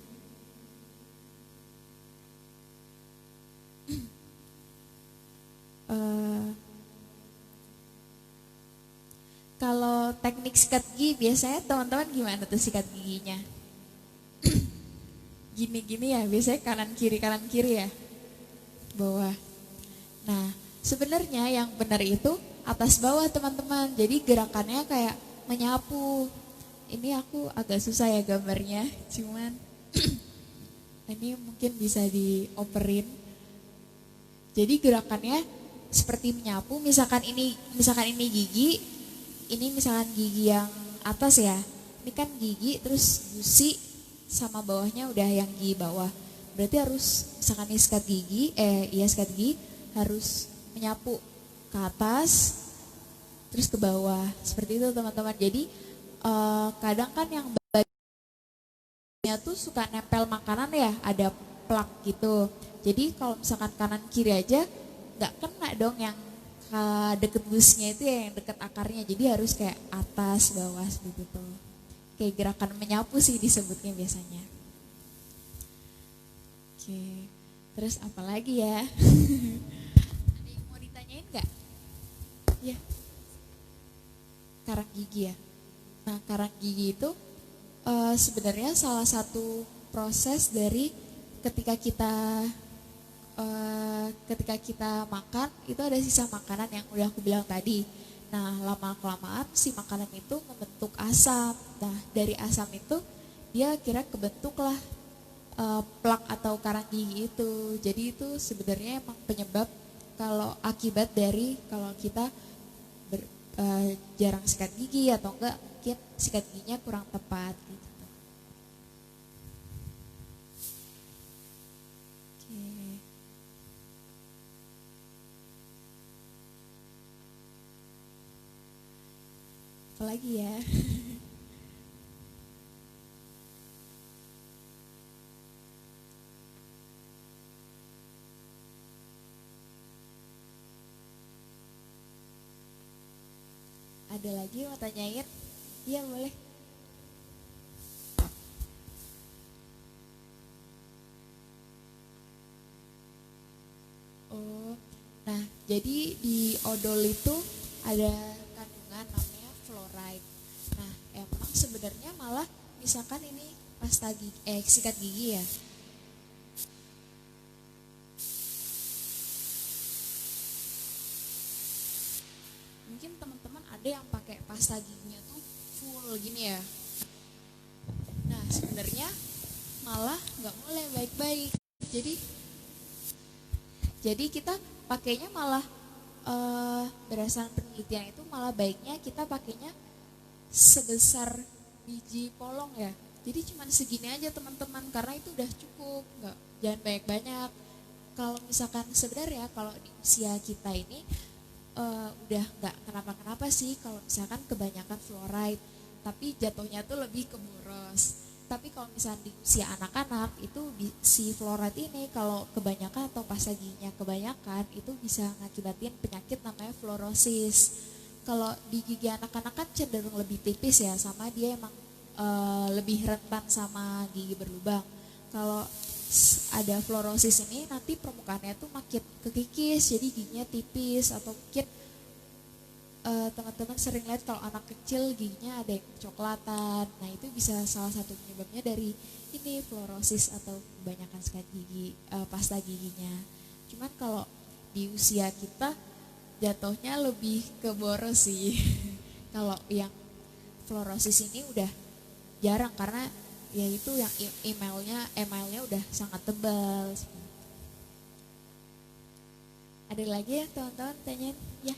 kalau teknik sikat gigi biasanya teman-teman gimana tuh sikat giginya? Gini-gini ya, biasanya kanan kiri ya, bawah. Nah, sebenarnya yang benar itu atas bawah teman-teman. Jadi gerakannya kayak menyapu. Ini aku agak susah ya gambarnya, cuman ini mungkin bisa dioperin. Jadi gerakannya seperti menyapu. Misalkan ini gigi, ini misalkan gigi yang atas ya. Ini kan gigi, terus gusi sama bawahnya udah yang gigi bawah. Berarti harus misalkan ini sikat gigi harus menyapu ke atas terus ke bawah. Seperti itu teman-teman. Jadi kadang kan yang bagiannya tuh suka nempel makanan ya, ada plak gitu. Jadi kalau misalkan kanan kiri aja nggak kena dong yang deket busnya itu ya, yang deket akarnya. Jadi harus kayak atas bawah seperti itu. Kayak gerakan menyapu sih disebutnya biasanya. Oke, terus apa lagi ya? Ada yang mau ditanyain nggak? Ya, karang gigi ya. Nah, karang gigi itu sebenarnya salah satu proses dari ketika kita makan itu ada sisa makanan yang udah aku bilang tadi. Nah, lama-kelamaan si makanan itu membentuk asam. Nah, dari asam itu dia kira kebentuklah plak atau karang gigi itu. Jadi itu sebenarnya emang penyebab kalau akibat dari kalau kita jarang sikat gigi atau enggak mungkin sikat giginya kurang tepat gitu. Oke. Apalagi ya? Ada lagi mau tanyain? Iya boleh. Oh, nah jadi di odol itu ada kandungan namanya fluoride. Nah emang sebenarnya malah misalkan ini pasta gigi, sikat gigi ya. Mungkin teman-teman ada yang pakai pasta giginya tuh full gini ya. Nah sebenarnya malah nggak boleh baik-baik. Jadi kita pakainya malah berdasarkan penelitian itu malah baiknya kita pakainya sebesar biji polong ya. Jadi cuma segini aja teman-teman karena itu udah cukup, nggak jangan banyak-banyak. Kalau misalkan sebenarnya kalau di usia kita ini udah nggak kenapa-kenapa sih kalau misalkan kebanyakan fluoride, tapi jatuhnya tuh lebih ke boros. Tapi kalau misalnya di usia anak-anak itu si fluoride ini kalau kebanyakan atau pasta giginya kebanyakan itu bisa ngakibatin penyakit namanya fluorosis. Kalau di gigi anak-anak kan cenderung lebih tipis ya, sama dia emang lebih rentan sama gigi berlubang. Kalau ada fluorosis ini nanti permukaannya tuh makin kekikis, jadi giginya tipis atau mungkin teman-teman sering lihat kalau anak kecil giginya ada yang kecoklatan. Nah itu bisa salah satu penyebabnya dari ini fluorosis atau kebanyakan sikat gigi, pasta giginya. Cuman kalau di usia kita jatuhnya lebih ke boros sih. Kalau yang fluorosis ini udah jarang karena yaitu yang emailnya udah sangat tebal. Ada lagi ya teman-teman tanyain ya? Ya.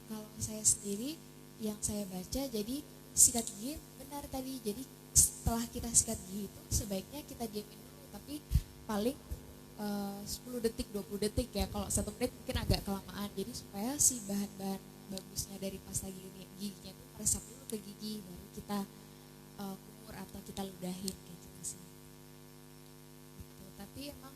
Kalau saya sendiri yang saya baca jadi sikat gigi benar tadi, jadi setelah kita sikat gigi itu sebaiknya kita diamin dulu tapi paling 10 detik 20 detik ya, kalau 1 menit mungkin agak kelamaan, jadi supaya si bahan-bahan bagusnya dari pasta giginya itu meresap dulu ke gigi baru kita kumur atau kita ludahin kayak gitu sih gitu. Tapi emang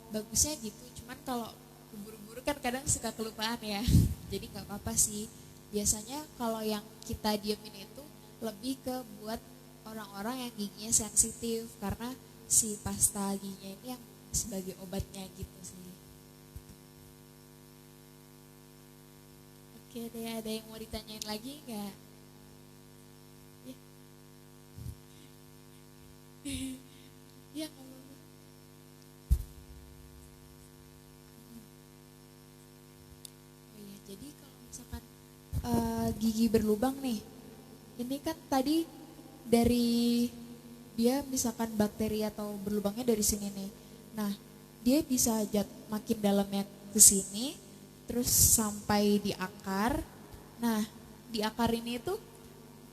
bagusnya gitu, cuman kalau buru-buru kan kadang suka kelupaan ya. Jadi nggak apa-apa sih. Biasanya kalau yang kita diemin itu lebih ke buat orang-orang yang giginya sensitif karena si pasta giginya ini yang sebagai obatnya gitu sih. Oke deh, ada yang mau ditanyain lagi nggak? Ya. Ya nggak apa-apa. Jadi kalau misalkan gigi berlubang nih, ini kan tadi dari dia misalkan bakteri atau berlubangnya dari sini nih. Nah, dia bisa makin dalamnya ke sini, terus sampai di akar. Nah, di akar ini tuh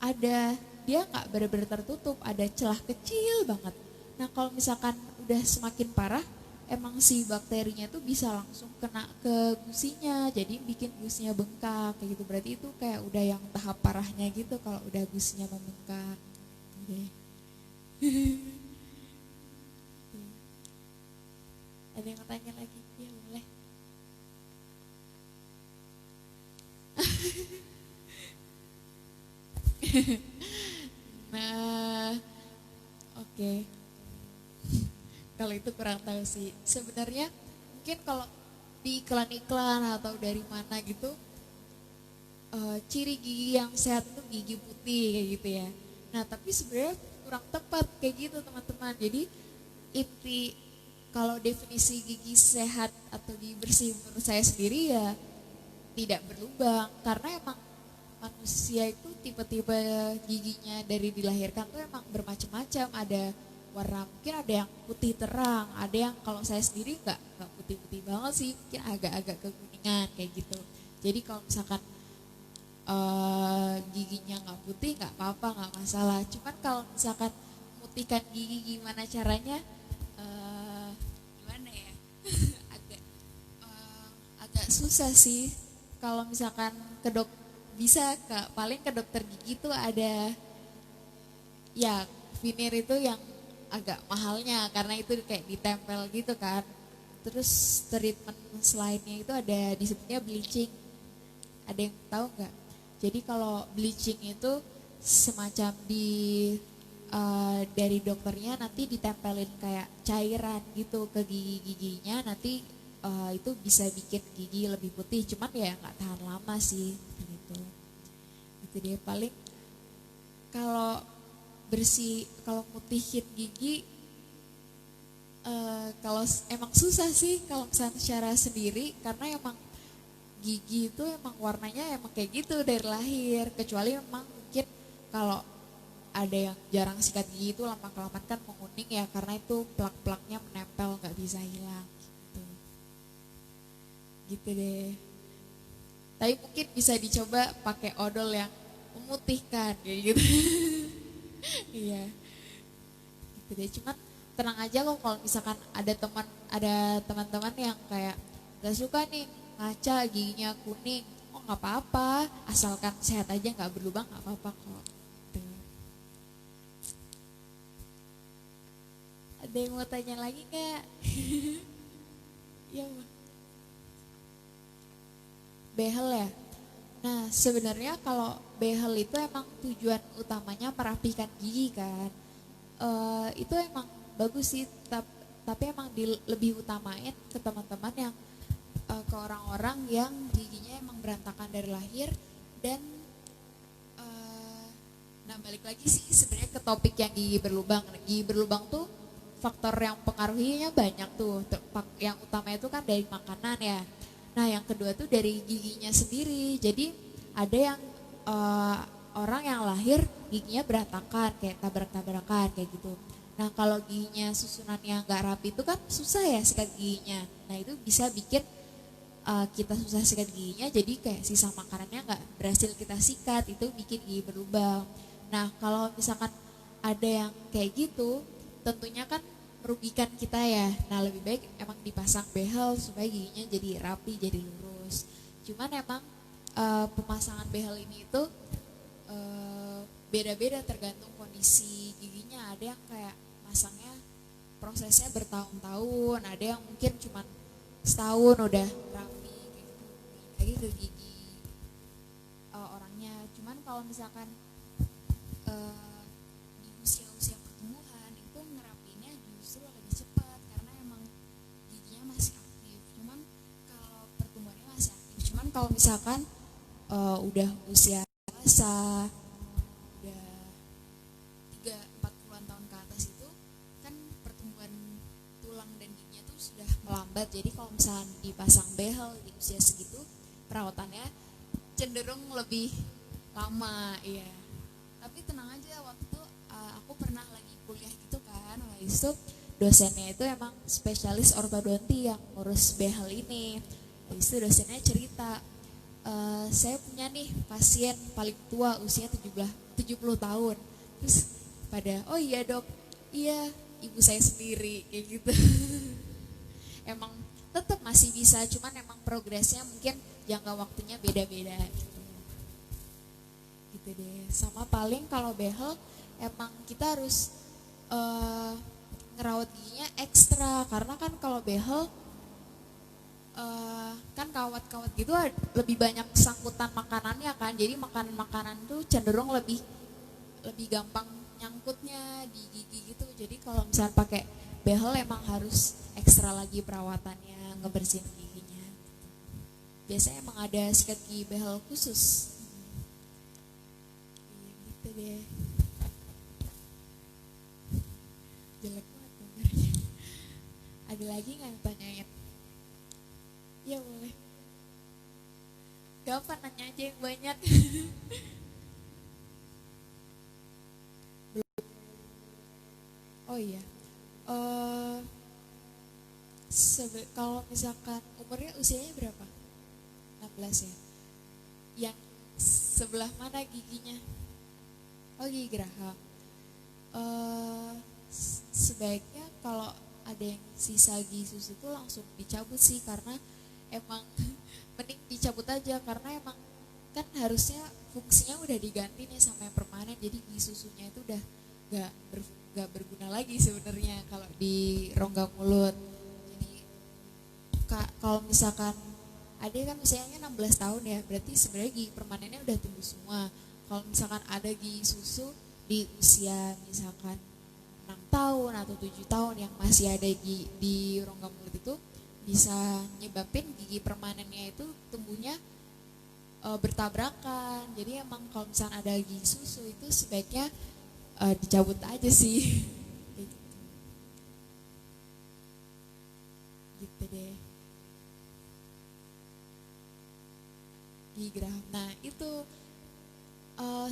ada dia nggak benar-benar tertutup, ada celah kecil banget. Nah, kalau misalkan udah semakin parah, emang si bakterinya tuh bisa langsung kena ke gusinya, jadi bikin gusinya bengkak kayak gitu. Berarti itu kayak udah yang tahap parahnya gitu kalau udah gusinya membengkak. Oke. Ada yang mau tanya lagi? Ya boleh. Nah, oke. Kalau itu kurang tahu sih. Sebenarnya mungkin kalau di iklan-iklan atau dari mana gitu, ciri gigi yang sehat itu gigi putih kayak gitu ya. Nah tapi sebenarnya kurang tepat kayak gitu teman-teman. Jadi inti kalau definisi gigi sehat atau gigi bersih menurut saya sendiri ya tidak berlubang, karena emang manusia itu tipe-tipe giginya dari dilahirkan tuh emang bermacam-macam. Ada warna, mungkin ada yang putih terang, ada yang kalau saya sendiri nggak putih-putih banget sih, mungkin agak-agak kekuningan kayak gitu. Jadi kalau misalkan giginya nggak putih nggak apa-apa, nggak masalah. Cuman kalau misalkan memutihkan gigi gimana caranya, gimana ya, agak susah sih. Kalau misalkan paling ke dokter gigi tuh ada ya veneer itu yang agak mahalnya karena itu kayak ditempel gitu kan. Terus treatment selainnya itu ada disebutnya bleaching. Ada yang tahu nggak? Jadi kalau bleaching itu semacam dari dokternya nanti ditempelin kayak cairan gitu ke gigi-giginya, nanti itu bisa bikin gigi lebih putih. Cuman ya nggak tahan lama sih gitu. Itu dia paling kalau kalau mutihin gigi, kalau emang susah sih kalau misalnya secara sendiri, karena emang gigi itu emang warnanya emang kayak gitu dari lahir. Kecuali memang mungkin kalau ada yang jarang sikat gigi itu lama-kelamaan kan menguning ya, karena itu plak-plaknya menempel nggak bisa hilang gitu deh. Tapi mungkin bisa dicoba pakai odol yang memutihkan kayak gitu. Iya gitu deh. Cuman tenang aja kok kalau misalkan ada teman-teman yang kayak gak suka nih ngaca giginya kuning, oh nggak apa-apa, asalkan sehat aja nggak berlubang nggak apa-apa kok. Tuh. Ada yang mau tanya lagi nggak? Ya. Behel ya. Nah sebenarnya kalau behel itu emang tujuan utamanya merapikan gigi kan. Itu emang bagus sih, tapi emang lebih utamain ke teman-teman yang ke orang-orang yang giginya emang berantakan dari lahir. Dan nah balik lagi sih sebenarnya ke topik yang gigi berlubang. Gigi berlubang tuh faktor yang pengaruhinya banyak tuh. Yang utama itu kan dari makanan ya. Nah yang kedua tuh dari giginya sendiri. Jadi ada yang orang yang lahir giginya berantakan kayak tabrak-tabrakan kayak gitu. Nah kalau giginya susunannya nggak rapi itu kan susah ya sikat giginya. Nah itu bisa bikin kita susah sikat giginya, jadi kayak sisa makanannya nggak berhasil kita sikat, itu bikin gigi berlubang. Nah kalau misalkan ada yang kayak gitu, tentunya kan merugikan kita ya. Nah lebih baik emang dipasang behel supaya giginya jadi rapi, jadi lurus. Cuman emang pemasangan behel ini itu beda-beda tergantung kondisi giginya. Ada yang kayak masangnya prosesnya bertahun-tahun, ada yang mungkin cuma setahun udah rapi kayak gitu. Lagi ke gigi orangnya. Cuman kalau misalkan di usia-usia pertumbuhan itu ngerapinya justru lebih cepat karena emang giginya masih aktif. Cuman kalau pertumbuhannya masih aktif. Cuman kalau misalkan udah usia dewasa, udah 3-40-an tahun ke atas itu kan pertumbuhan tulang dan giginya tuh sudah melambat. Jadi kalau misalnya dipasang behel di usia segitu, perawatannya cenderung lebih lama ya. Tapi tenang aja, waktu itu aku pernah lagi kuliah gitu kan, habis itu dosennya itu emang spesialis ortodonti yang ngurus behel ini. Habis itu dosennya cerita, saya punya nih pasien paling tua usia 70 tahun. Terus pada, oh iya dok, iya ibu saya sendiri kayak gitu. emang tetap masih bisa, cuman emang progresnya mungkin jangka waktunya beda-beda gitu deh. Sama paling kalau behel emang kita harus ngerawat giginya ekstra, karena kan kalau behel kan kawat-kawat gitu lebih banyak sangkutan makanannya kan, jadi makanan-makanan tuh cenderung lebih gampang nyangkutnya di gigi gitu. Jadi kalau misalnya pakai behel emang harus ekstra lagi perawatannya, ngebersihin giginya. Biasanya emang ada sikat gigi behel khusus. Gitu deh. Jelek banget gambarnya. Ada lagi nggak yang tanyain? Ya boleh. Gak apa, nanya aja yang banyak. Oh iya, kalau misalkan umurnya usianya berapa? 16 ya. Yang sebelah mana giginya? Oh, gigi geraham. Sebaiknya kalau ada yang sisa gigi susu itu langsung dicabut sih, karena emang mending dicabut aja, karena emang kan harusnya fungsinya udah diganti nih sama yang permanen, jadi gigi susunya itu udah gak berguna lagi sebenarnya kalau di rongga mulut. Jadi kalau misalkan ada kan usianya 16 tahun ya, berarti sebenarnya gigi permanennya udah tumbuh semua. Kalau misalkan ada gigi susu di usia misalkan 6 tahun atau 7 tahun yang masih ada gigi di rongga mulut, itu bisa nyebabin gigi permanennya itu tumbuhnya bertabrakan. Jadi emang kalau misalkan ada gigi susu itu sebaiknya dicabut aja sih. Gitu deh. Gigi geraham. Nah itu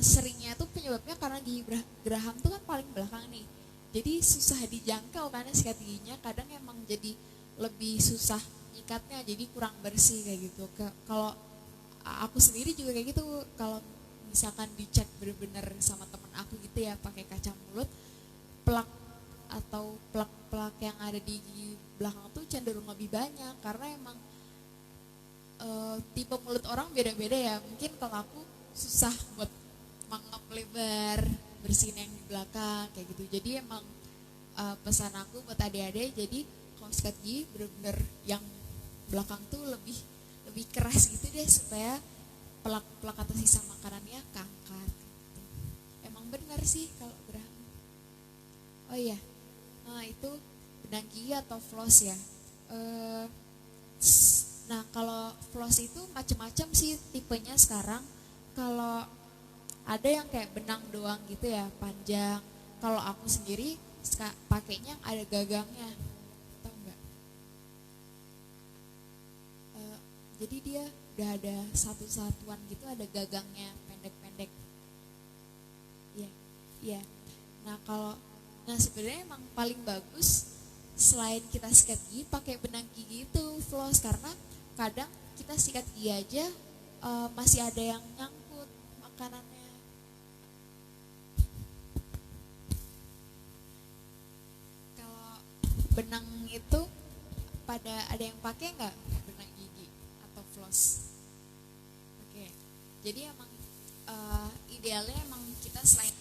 seringnya tuh penyebabnya karena gigi geraham tuh kan paling belakang nih. Jadi susah dijangkau karena sikat giginya kadang emang jadi lebih susah nyikatnya, jadi kurang bersih kayak gitu. Kalau aku sendiri juga kayak gitu, kalau misalkan dicek bener-bener sama temen aku gitu ya pakai kaca mulut, plak atau plak-plak yang ada di gigi belakang tuh cenderung lebih banyak, karena emang tipe mulut orang beda-beda ya. Mungkin kalau aku susah buat mangap lebar, bersihin yang di belakang kayak gitu. Jadi emang pesan aku buat adik-adik, jadi kalau sikat gigi bener-bener yang belakang tuh lebih keras gitu deh, supaya plak atau sisa makanannya keangkat gitu. Emang benar sih kalau geraham. Oh iya, nah itu benang gigi atau floss ya. Nah kalau floss itu macam-macam sih tipenya sekarang. Kalau ada yang kayak benang doang gitu ya, panjang. Kalau aku sendiri pakainya yang ada gagangnya, tahu nggak? Jadi dia udah ada satu satuan gitu, ada gagangnya pendek-pendek. Iya. Nah sebenarnya emang paling bagus selain kita sikat gigi pakai benang gigi itu floss, karena kadang kita sikat gigi aja masih ada yang nyangkut makanannya. Kalau benang itu ada yang pakai nggak benang gigi atau floss? Oke. Jadi emang idealnya emang kita selain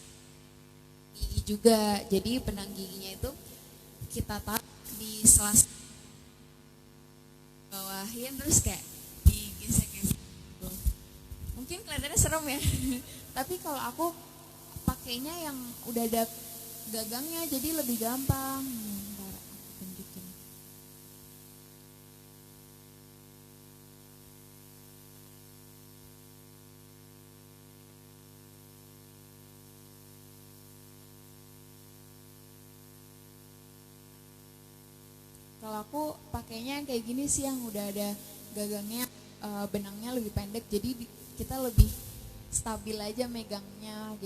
gigi juga, jadi benang giginya itu kita taruh di sela-sela bawahin, terus kayak digesek-gesek gitu. Mungkin kelihatannya serem ya. Tapi kalau aku pakainya yang udah ada gagangnya, jadi lebih gampang. Bentar, aku tunjukin. Kalau aku pakainya kayak gini sih, yang udah ada gagangnya, benangnya lebih pendek, jadi kita lebih stabil aja megangnya.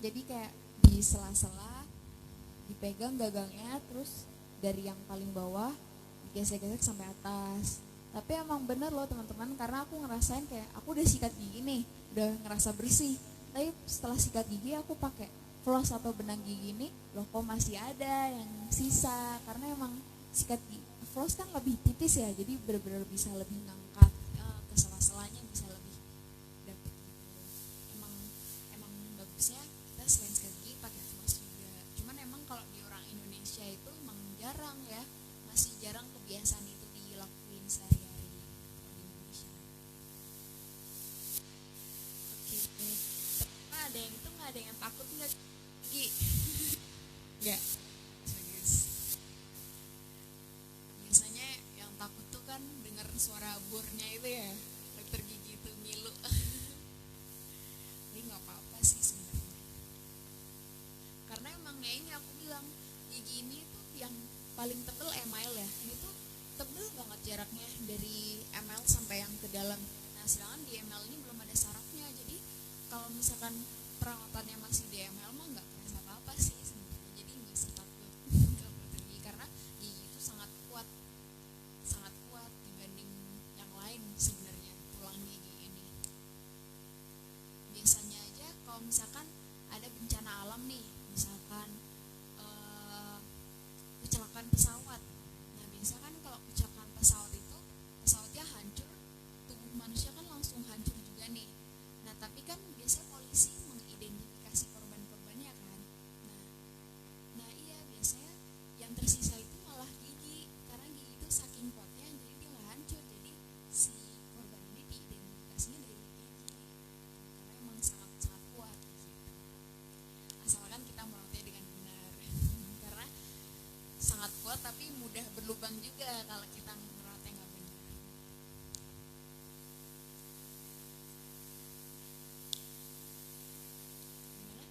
Jadi kayak di sela-sela dipegang gagangnya, terus dari yang paling bawah digesek-gesek sampai atas. Tapi emang bener loh teman-teman, karena aku ngerasain kayak aku udah sikat gigi nih, udah ngerasa bersih, tapi setelah sikat gigi aku pakai floss atau benang gigi ini, loh kok masih ada yang sisa, karena emang sikat gigi floss kan lebih tipis ya, jadi benar-benar bisa lebih ngangkat ke sela-selanya, bisa lebih dapet gitu. Emang bagusnya kita selain sikat gigi pakai floss juga. Cuman emang kalau di orang Indonesia itu emang jarang ya, masih jarang kebiasaan itu dilakuin sehari-hari di Indonesia. Oke, tapi ada yang itu nggak ada yang takut nggak gigi? Nggak. Bagus. Biasanya yang takut tuh kan dengar suara burnya itu ya, dokter gigi itu ngilu. Tapi nggak apa-apa sih sebenarnya. Karena emangnya ini aku bilang gigi ini tuh yang paling tebel email ya. Ini tuh tebel banget jaraknya dari email sampai yang ke dalam. Nah, sedangkan di email ini belum ada sarafnya. Jadi kalau misalkan perawatannya masih di email mah nggak kerasa apa-apa sih sebenarnya. Jadi nggak usah takut ke dokter gigi karena gigi itu sangat kuat dibanding yang lain sebenarnya tulang gigi ini. Biasanya aja kalau misalkan ada bencana alam nih, misalkan kecelakaan pesawat. Nah, biasa kan kalau kecelakaan pesawat itu pesawatnya hancur, tubuh manusia kan langsung hancur juga nih. Nah, tapi kan biasanya polisi mengidentifikasi korban-korbannya kan. Nah iya, biasanya yang tersisa itu malah gigi, karena gigi itu saking kuatnya jadi dia nggak hancur. Jadi si korban ini diidentifikasinya dari gigi, karena emang sangat kuat gitu. Asalkan kita merawatnya dengan benar. Karena sangat kuat tapi mudah berlubang juga kalau kita merawatnya nggak benar. Gimana?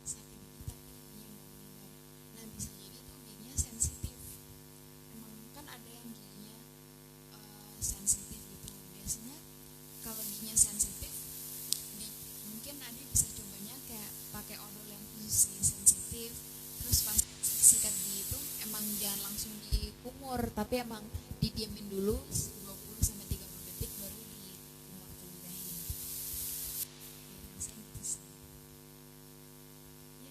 Sakit gigi tapi giginya nggak meninggal. Nah, bisa jadi tuh giginya sensitif. Emang kan ada yang giginya sensitif gitu. Biasanya kalau giginya sensitif, mungkin Adi bisa cobanya kayak pakai odol yang khusus sih, sensitif. Terus pas sikat gigi itu emang jangan langsung dikumur, tapi emang didiamin dulu 20-30 detik baru dikumur terlebih dahulu. Biar rasanya gitu sih. Ya.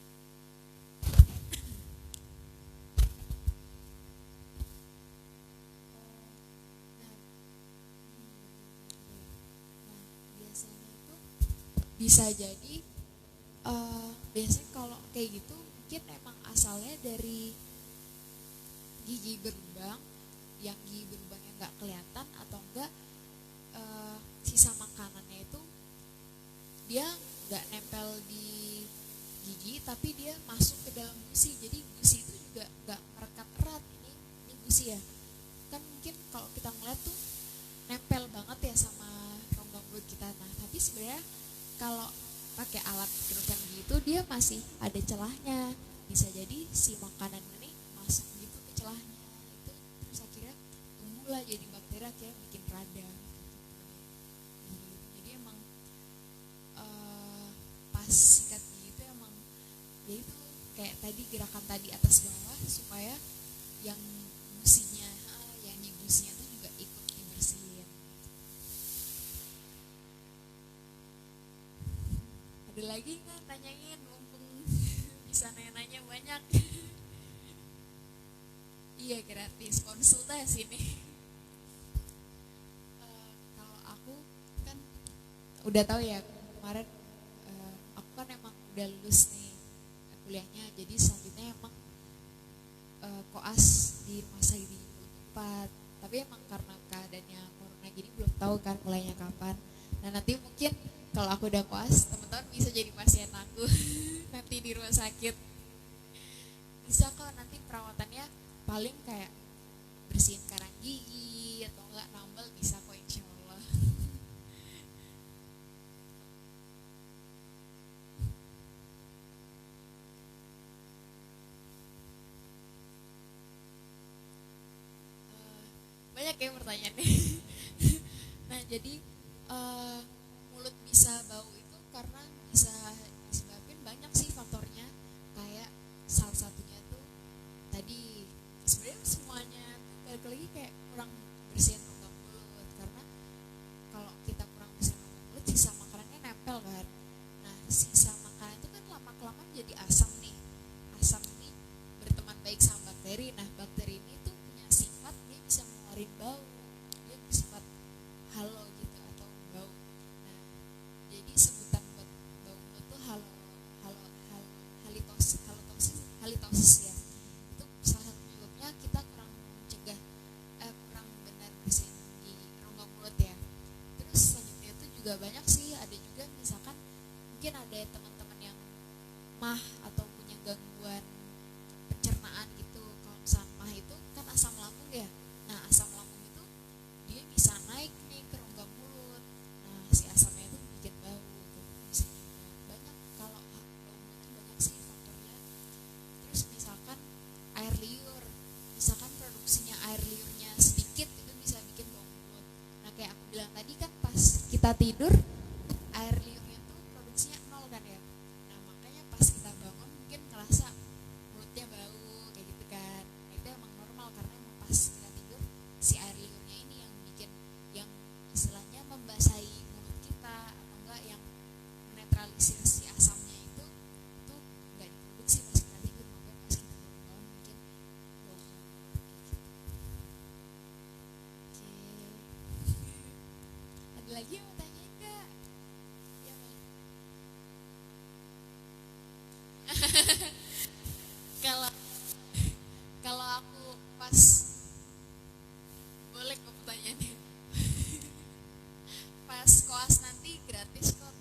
Nah, biasanya itu bisa jadi biasanya kalau kayak gitu mungkin emang asalnya dari gigi berlubang, yang gigi berlubangnya nggak kelihatan, atau enggak sisa makanannya itu dia nggak nempel di gigi tapi dia masuk ke dalam gusi. Jadi gusi itu juga nggak merekat erat. Ini gusi ya kan, mungkin kalau kita ngeliat tuh nempel banget ya sama rongga mulut kita. Nah, tapi sebenarnya kalau pakai alat gergakan gitu dia masih ada celahnya. Bisa jadi si makanan ini masuk gitu ke celahnya itu, terus akhirnya tumbuhlah jadi bakteri, akhirnya bikin radang gitu. Jadi emang pas sikat gigi itu emang ya itu kayak tadi gerakan tadi atas bawah supaya yang gusinya tuh juga ikut dibersihin. Ada lagi nggak tanyain, mumpung bisa nanya-nanya banyak. Iya, gratis konsultasi nih. Kalau aku kan udah tahu ya kemarin, aku kan emang udah lulus nih kuliahnya, jadi selanjutnya emang koas di rumah sakit di 4. Tapi emang karena keadaannya corona gini belum tahu kan mulainya kapan. Nah, nanti mungkin kalau aku udah koas, teman-teman bisa jadi pasien aku nanti di rumah sakit. Bisa kok, nanti perawatannya paling kayak bersihin karang gigi atau enggak nambal, bisa kok insya Allah. Banyak ya pertanyaannya. Nah, jadi mulut bisa bau itu karena bisa disebabkan banyak sih faktornya. Kayak salah satunya tuh tadi sebenarnya semuanya tuh balik lagi kayak kurang bersihin rongga mulut. Karena kalau kita kurang bersihin rongga mulut, sisa makanannya nempel kan. Nah, sisa makanan itu kan lama kelamaan jadi asam nih. Asam ini berteman mungkin ada teman-teman yang mah atau punya gangguan pencernaan gitu. Kalau misalnya mah itu kan asam lambung ya. Nah asam lambung itu dia bisa naik nih ke rongga mulut. Nah si asamnya itu bikin bau tuh. Bisa juga banyak, kalau bau mulut tuh banyak sih faktornya. Terus misalkan air liur, misalkan produksinya air liurnya sedikit itu bisa bikin bau mulut. Nah kayak aku bilang tadi kan pas kita tidur air liurnya tuh produksinya nol kan ya. Nah makanya pas kita bangun mungkin ngerasa mulutnya bau kayak gitu kan. Nah, itu emang normal karena emang pas kita tidur si air liurnya ini yang bikin, yang istilahnya membasahi mulut kita atau enggak yang menetralisir si asamnya itu nggak diproduksi pas kita tidur, makanya pas kita bangun mungkin bau mulut kayak gitu. Oke. Ada lagi yang mau tanya enggak? Ya, Bang. kalau kalau aku pas, boleh kok pertanyaannya. Pas koas nanti gratis kok,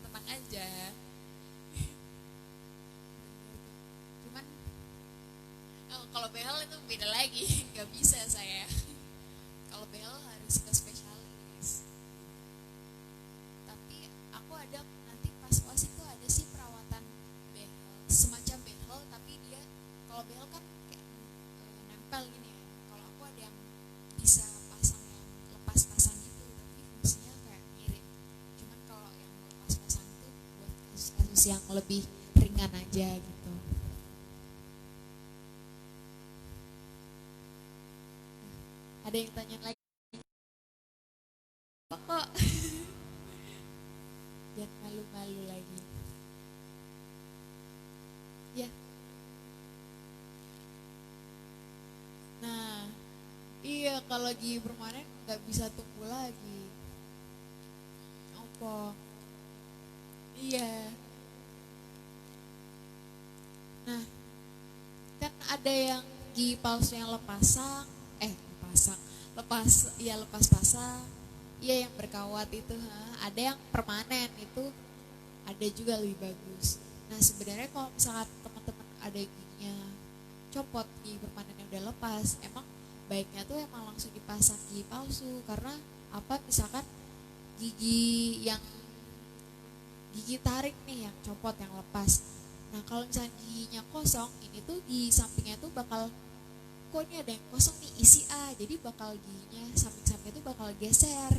tenang aja. Cuman kalau behel itu beda lagi, nggak bisa saya. Kalau behel harus ke spesialis. Tapi aku ada nanti pas koas itu ada sih perawatan behel, semacam behel tapi dia, kalau behel kan kayak nempel gini ya. Kalau aku ada yang bisa pasang yang lepas pasang gitu, tapi fungsinya kayak mirip. Cuman kalau yang lepas pasang itu buat kasus-kasus yang lebih ringan aja gitu. Ada yang tanya lagi? Kok jangan malu-malu lagi. Ya. Nah, iya kalau lagi permanen nggak bisa tunggu lagi. Apa? Iya. Nah, kan ada yang gigi palsu yang lepas pasang. Iya yang berkawat itu, ada yang permanen itu, ada juga lebih bagus. Nah sebenarnya kalau misalkan teman-teman ada giginya copot, gigi permanen yang udah lepas, emang baiknya tuh emang langsung dipasang gigi palsu. Karena apa, misalkan gigi tarik nih yang copot, yang lepas. Nah kalau misalnya giginya kosong, ini tuh gigi sampingnya tuh bakal, kok ini ada yang kosong nih, isi jadi bakal giginya samping-samping itu bakal geser.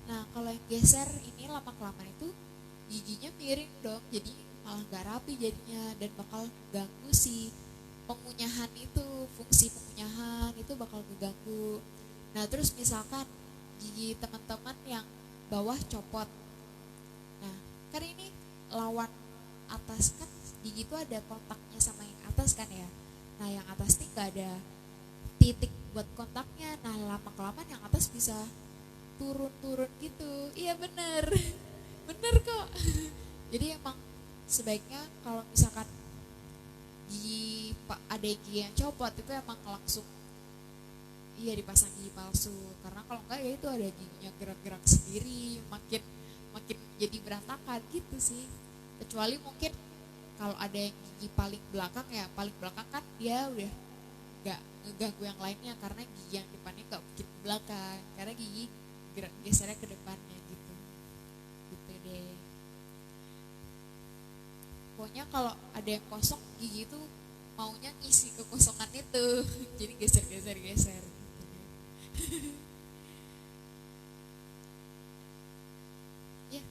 Nah kalau yang geser ini lama-kelamaan itu giginya miring dong, jadi malah gak rapi jadinya, dan bakal ganggu si pengunyahan itu, fungsi pengunyahan itu bakal keganggu. Nah terus misalkan gigi teman-teman yang bawah copot, nah kan ini lawan atas kan, gigi itu ada kontaknya sama yang atas kan ya. Nah yang atas nih gak ada titik buat kontaknya. Nah lama-kelamaan yang atas bisa turun-turun gitu. Iya bener kok. Jadi emang sebaiknya kalau misalkan ada gigi yang copot itu emang langsung dipasang gigi palsu. Karena kalau enggak ya itu ada giginya gerak-gerak sendiri, makin jadi berantakan gitu sih. Kecuali mungkin kalau ada yang gigi paling belakang kan dia udah gak ngeganggu yang lainnya, karena gigi yang depannya gak mungkin ke belakang, karena gigi gesernya ke depannya gitu deh. Pokoknya kalau ada yang kosong, gigi itu maunya ngisi kekosongan itu jadi geser gitu deh. Ya.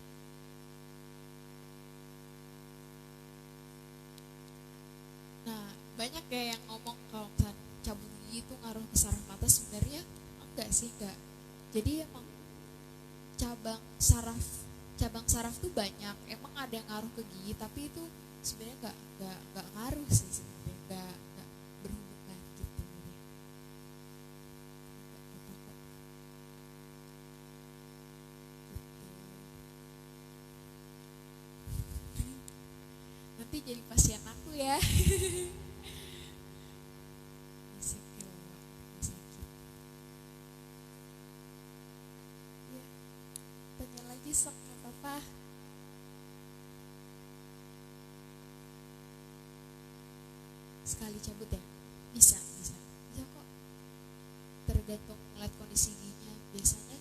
Nah banyak ya yang ngomong kalau cabut gigi itu ngaruh ke saraf mata. Sebenarnya enggak sih, enggak. Jadi emang cabang saraf tuh banyak. Emang ada yang ngaruh ke gigi, tapi itu sebenarnya enggak ngaruh sih sebenarnya, enggak berhubungan gitu. Nanti jadi pasien aku ya. Sok gak apa-apa. sekali cabut ya? Bisa, bisa. Bisa kok. Tergantung ngeliat kondisi giginya. Biasanya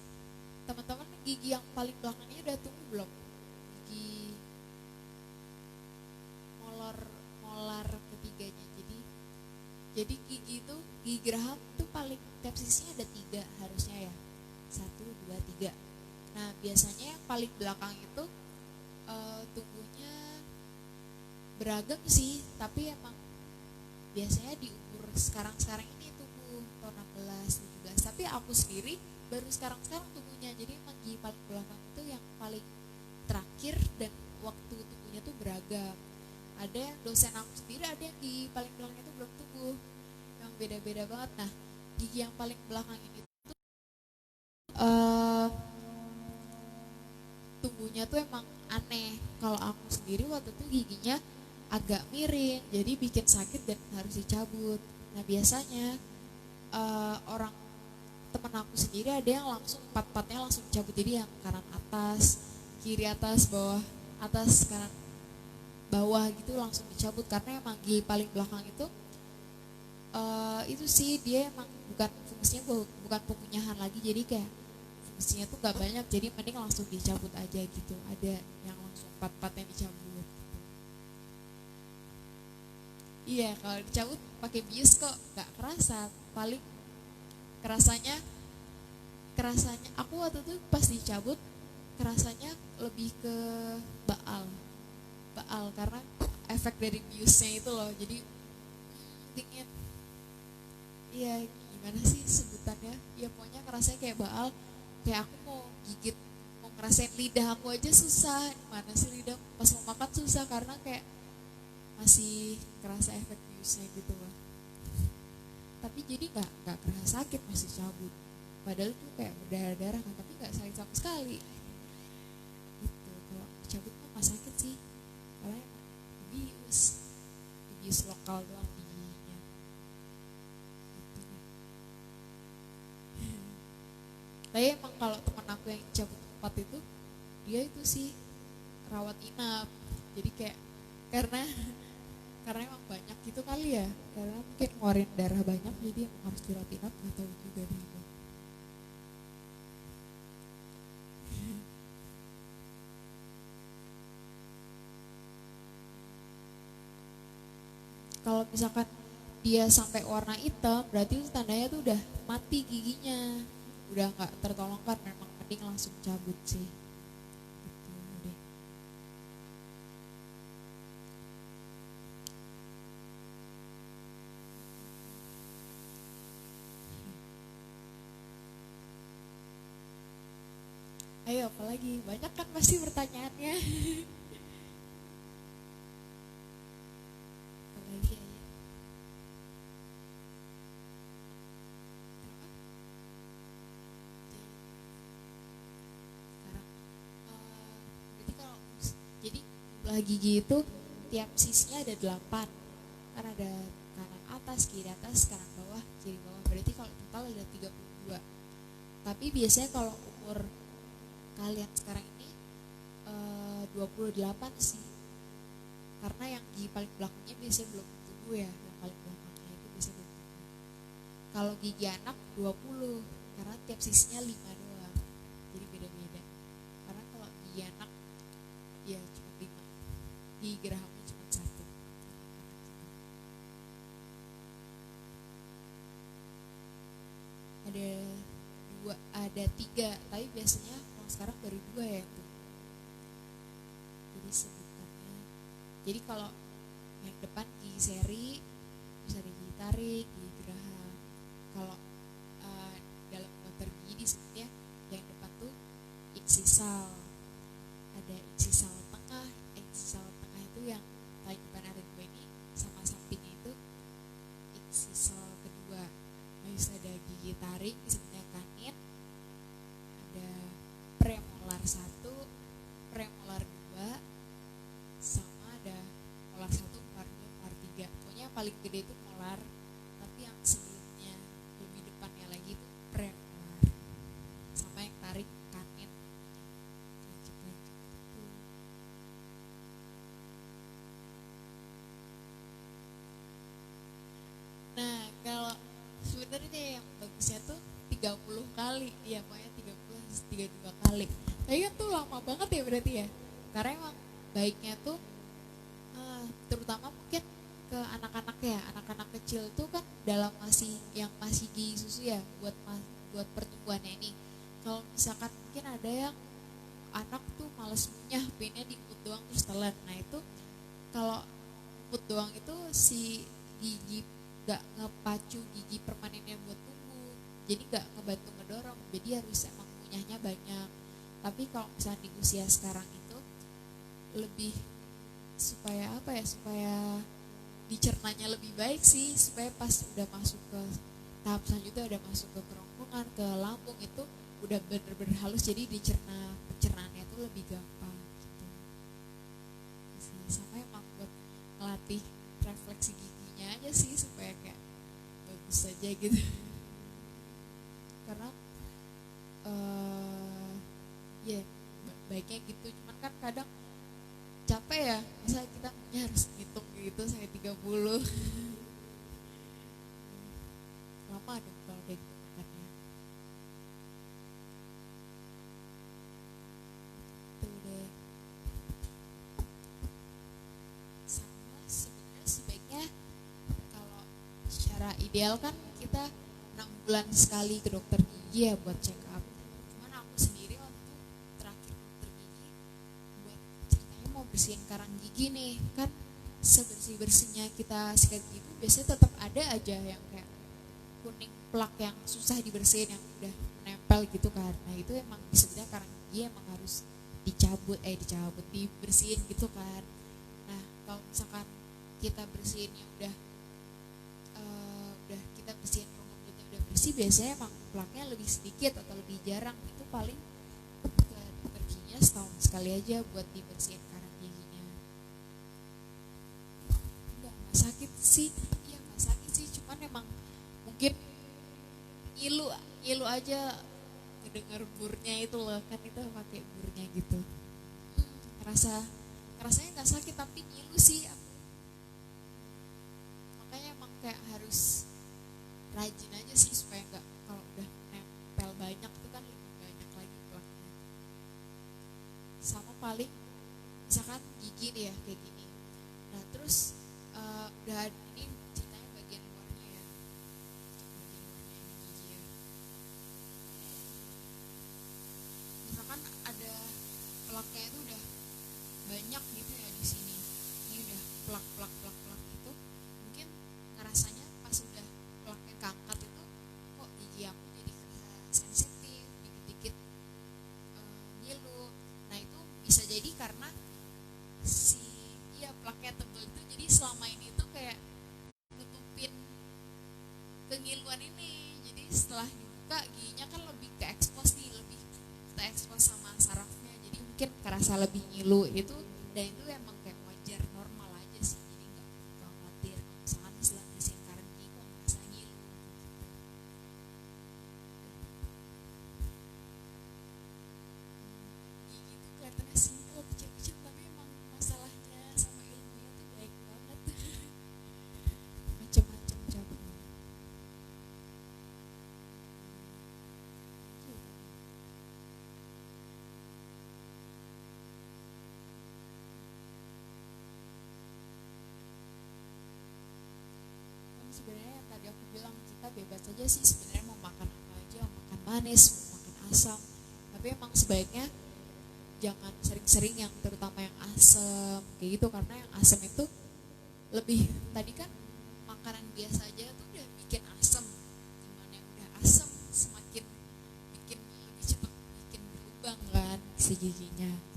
teman-teman gigi yang paling belakangnya udah tumbuh belum? Gigi molar molar ketiganya. Jadi gigi itu gigi geraham itu paling tiap sisinya ada 3 harusnya ya. 1, 2, 3. Nah biasanya yang paling belakang itu tumbuhnya beragam sih, tapi emang biasanya di umur sekarang ini tumbuh tahun 16, 17. Tapi aku sendiri baru sekarang tumbuhnya. Jadi emang gigi paling belakang itu yang paling terakhir dan waktu tumbuhnya tuh beragam. Ada yang dosen aku sendiri ada yang di paling belakang itu belum tumbuh, yang beda-beda banget. Nah gigi yang paling belakang ini tuh tumbuhnya tuh emang aneh. Kalau aku sendiri waktu itu giginya agak miring, jadi bikin sakit dan harus dicabut. Nah biasanya orang teman aku sendiri ada yang langsung empat-empatnya langsung dicabut, jadi yang kanan atas, kiri atas, bawah atas, kanan bawah gitu langsung dicabut, karena emang gigi paling belakang itu sih dia emang bukan fungsinya bukan pengunyahan lagi, jadi kayak fungsinya tuh gak banyak, jadi mending langsung dicabut aja gitu. Ada yang langsung empat-empatnya dicabut. Iya kalau dicabut pakai bius kok gak kerasa, paling kerasanya aku waktu itu pas dicabut kerasanya lebih ke baal karena efek dari biusnya itu loh, jadi dingin. Iya gimana sih sebutannya ya, pokoknya kerasanya kayak baal, kayak aku mau gigit, mau ngerasain lidah aku aja susah. Gimana sih lidah pas mau makan susah karena kayak masih kerasa efek biusnya gitu loh. Tapi jadi nggak kerasa sakit masih cabut, padahal tuh kayak berdarah-darah kan, tapi nggak sakit sama sekali gitu. Kalau cabut mah nggak sakit sih, karena bius lokal doang giginya gitu. Tapi emang kalau teman aku yang cabut 4 itu, dia itu sih rawat inap, jadi kayak karena emang banyak gitu kali ya, karena mungkin ngeluarin darah banyak, jadi emang harus dirawat inap, nggak tahu juga deh. Kalau misalkan dia sampai warna hitam, berarti itu tandanya tuh udah mati giginya, udah nggak tertolongkan, memang mending langsung cabut sih. Gitu deh. Ayo apalagi, banyak kan pasti pertanyaannya. Apalagi aja. Sekarang berarti kalau jadi jumlah gigi itu tiap sisinya ada 8, kan ada kanan atas, kiri atas, kanan bawah, kiri bawah, berarti kalau total ada 32. Tapi biasanya kalau umur kalian sekarang ini 28 sih, karena yang gigi paling belakangnya biasanya belum tumbuh ya, yang paling belakangnya itu biasanya belum tumbuh. Kalau gigi anak 20, karena tiap sisinya 5 doang, jadi beda-beda. Karena kalau gigi anak ya cuma 5, gigi gerahamnya cuma 1. Ada 3, tapi biasanya kalau sekarang baru 2 ya tuh. Jadi sebutannya, jadi kalau yang depan gigi seri bisa gigi tarik, gigi geraham. Kalau dalam dokter gigi disebutnya yang depan tuh iksisal, ada iksisal tengah. Iksisal tengah itu yang paling depan ada 2 ini, sama sampingnya itu iksisal kedua. Habis ada gigi tarik disebutnya kanit, ada premolar 1, premolar 2, sama ada molar 1, molar 2, molar 3. Pokoknya yang paling gede itu molar, tapi yang sebelumnya lebih depannya lagi itu premolar, sama yang tarik kanit. Lanjut. Tuh. 2 ya yang bagusnya tuh 30 kali ya, pokoknya 30 32 kali. Tapi kan tuh lama banget ya berarti ya, karena emang baiknya tuh terutama mungkin ke anak-anak ya, anak-anak kecil tuh kan dalam masih di susu ya, buat pertumbuhannya ini. Kalau misalkan mungkin ada yang anak tuh males ngunyah, pengennya diikut doang terus telan. Nah itu kalau ikut doang itu si gigi gak ngepacu gigi permanennya buat tumbuh, jadi gak ngebantu ngedorong, jadi harus emang ngunyahnya banyak. Tapi kalau misalnya di usia sekarang itu lebih supaya apa ya, supaya dicernanya lebih baik sih, supaya pas udah masuk ke tahap selanjutnya, udah masuk ke kerongkongan, ke lambung itu udah bener-bener halus, jadi pencernaannya itu lebih gampang gitu. Sama emang buat ngelatih refleksi giginya aja sih, supaya kayak bagus aja gitu. Karena baiknya gitu, cuman kan kadang capek ya, masa kita harus ngitung gitu sampai 30. Lama dong kalau udah gitu makannya. Itu deh. Sama sebenarnya sebaiknya kalau secara ideal kan kita 6 bulan sekali ke dokter gigi ya buat check up. Cuman aku sendiri waktu terakhir dokter gigi buat ceritanya mau bersihin karang gigi nih, kan sebersih-bersihnya kita sikat gigi itu biasanya tetap ada aja yang kayak kuning plak yang susah dibersihin, yang udah menempel gitu kan. Nah itu emang sebenarnya karang gigi emang harus dicabut dibersihin gitu kan. Nah kalau misalkan kita bersihin yang udah kita bersihin rambutnya udah bersih, biasanya emang plaknya lebih sedikit atau lebih jarang, itu paling ke dokter giginya setahun sekali aja buat dibersihin karang giginya. Nggak sakit sih, iya nggak sakit sih, cuman emang mungkin ngilu aja kedenger burnya itu loh, kan itu pakai burnya gitu. Rasanya nggak sakit tapi ngilu sih aku. Makanya emang kayak harus rajin aja sih supaya nggak, kalau udah nempel banyak itu kan lebih banyak lagi plaknya. Sama paling misalkan gigi nih ya kayak gini. Nah terus udah ini ceritanya bagian luarnya ya, bagian luarnya gigi ya. Misalkan ada plaknya itu udah banyak gitu ya di sini. Ini udah plak gitu. Mungkin ngerasanya pas udah plaknya keangkat itu, kok gigi aku jadi sensitif, dikit-dikit ngilu. Nah itu bisa jadi karena plaknya tebal itu, jadi selama ini tuh kayak nutupin kengiluan ini. Jadi setelah dibuka giginya kan lebih ke expose nih, lebih ke expose sama sarafnya, jadi mungkin kerasa lebih ngilu itu. Dan itu emang kayak wajar, normal aja sih, jadi nggak khawatir kalau misalkan setelah bersihin karang gigi kok ngerasa ngilu gitu. Gigi tuh kelihatannya simpel, kecil-kecil, tapi emang masalahnya sama ilmunya tuh baik banget. Macem-macem cabang. Sebenarnya yang tadi aku bilang, kita bebas aja sih sebenarnya mau makan apa aja, mau makan manis, mau makan asam. Tapi emang sebaiknya jangan sering-sering yang terutama yang asam kayak gitu, karena yang asam itu lebih, tadi kan makanan biasa aja tuh udah bikin asam, gimana yang udah asam semakin bikin lebih cepat bikin berlubang kan si giginya.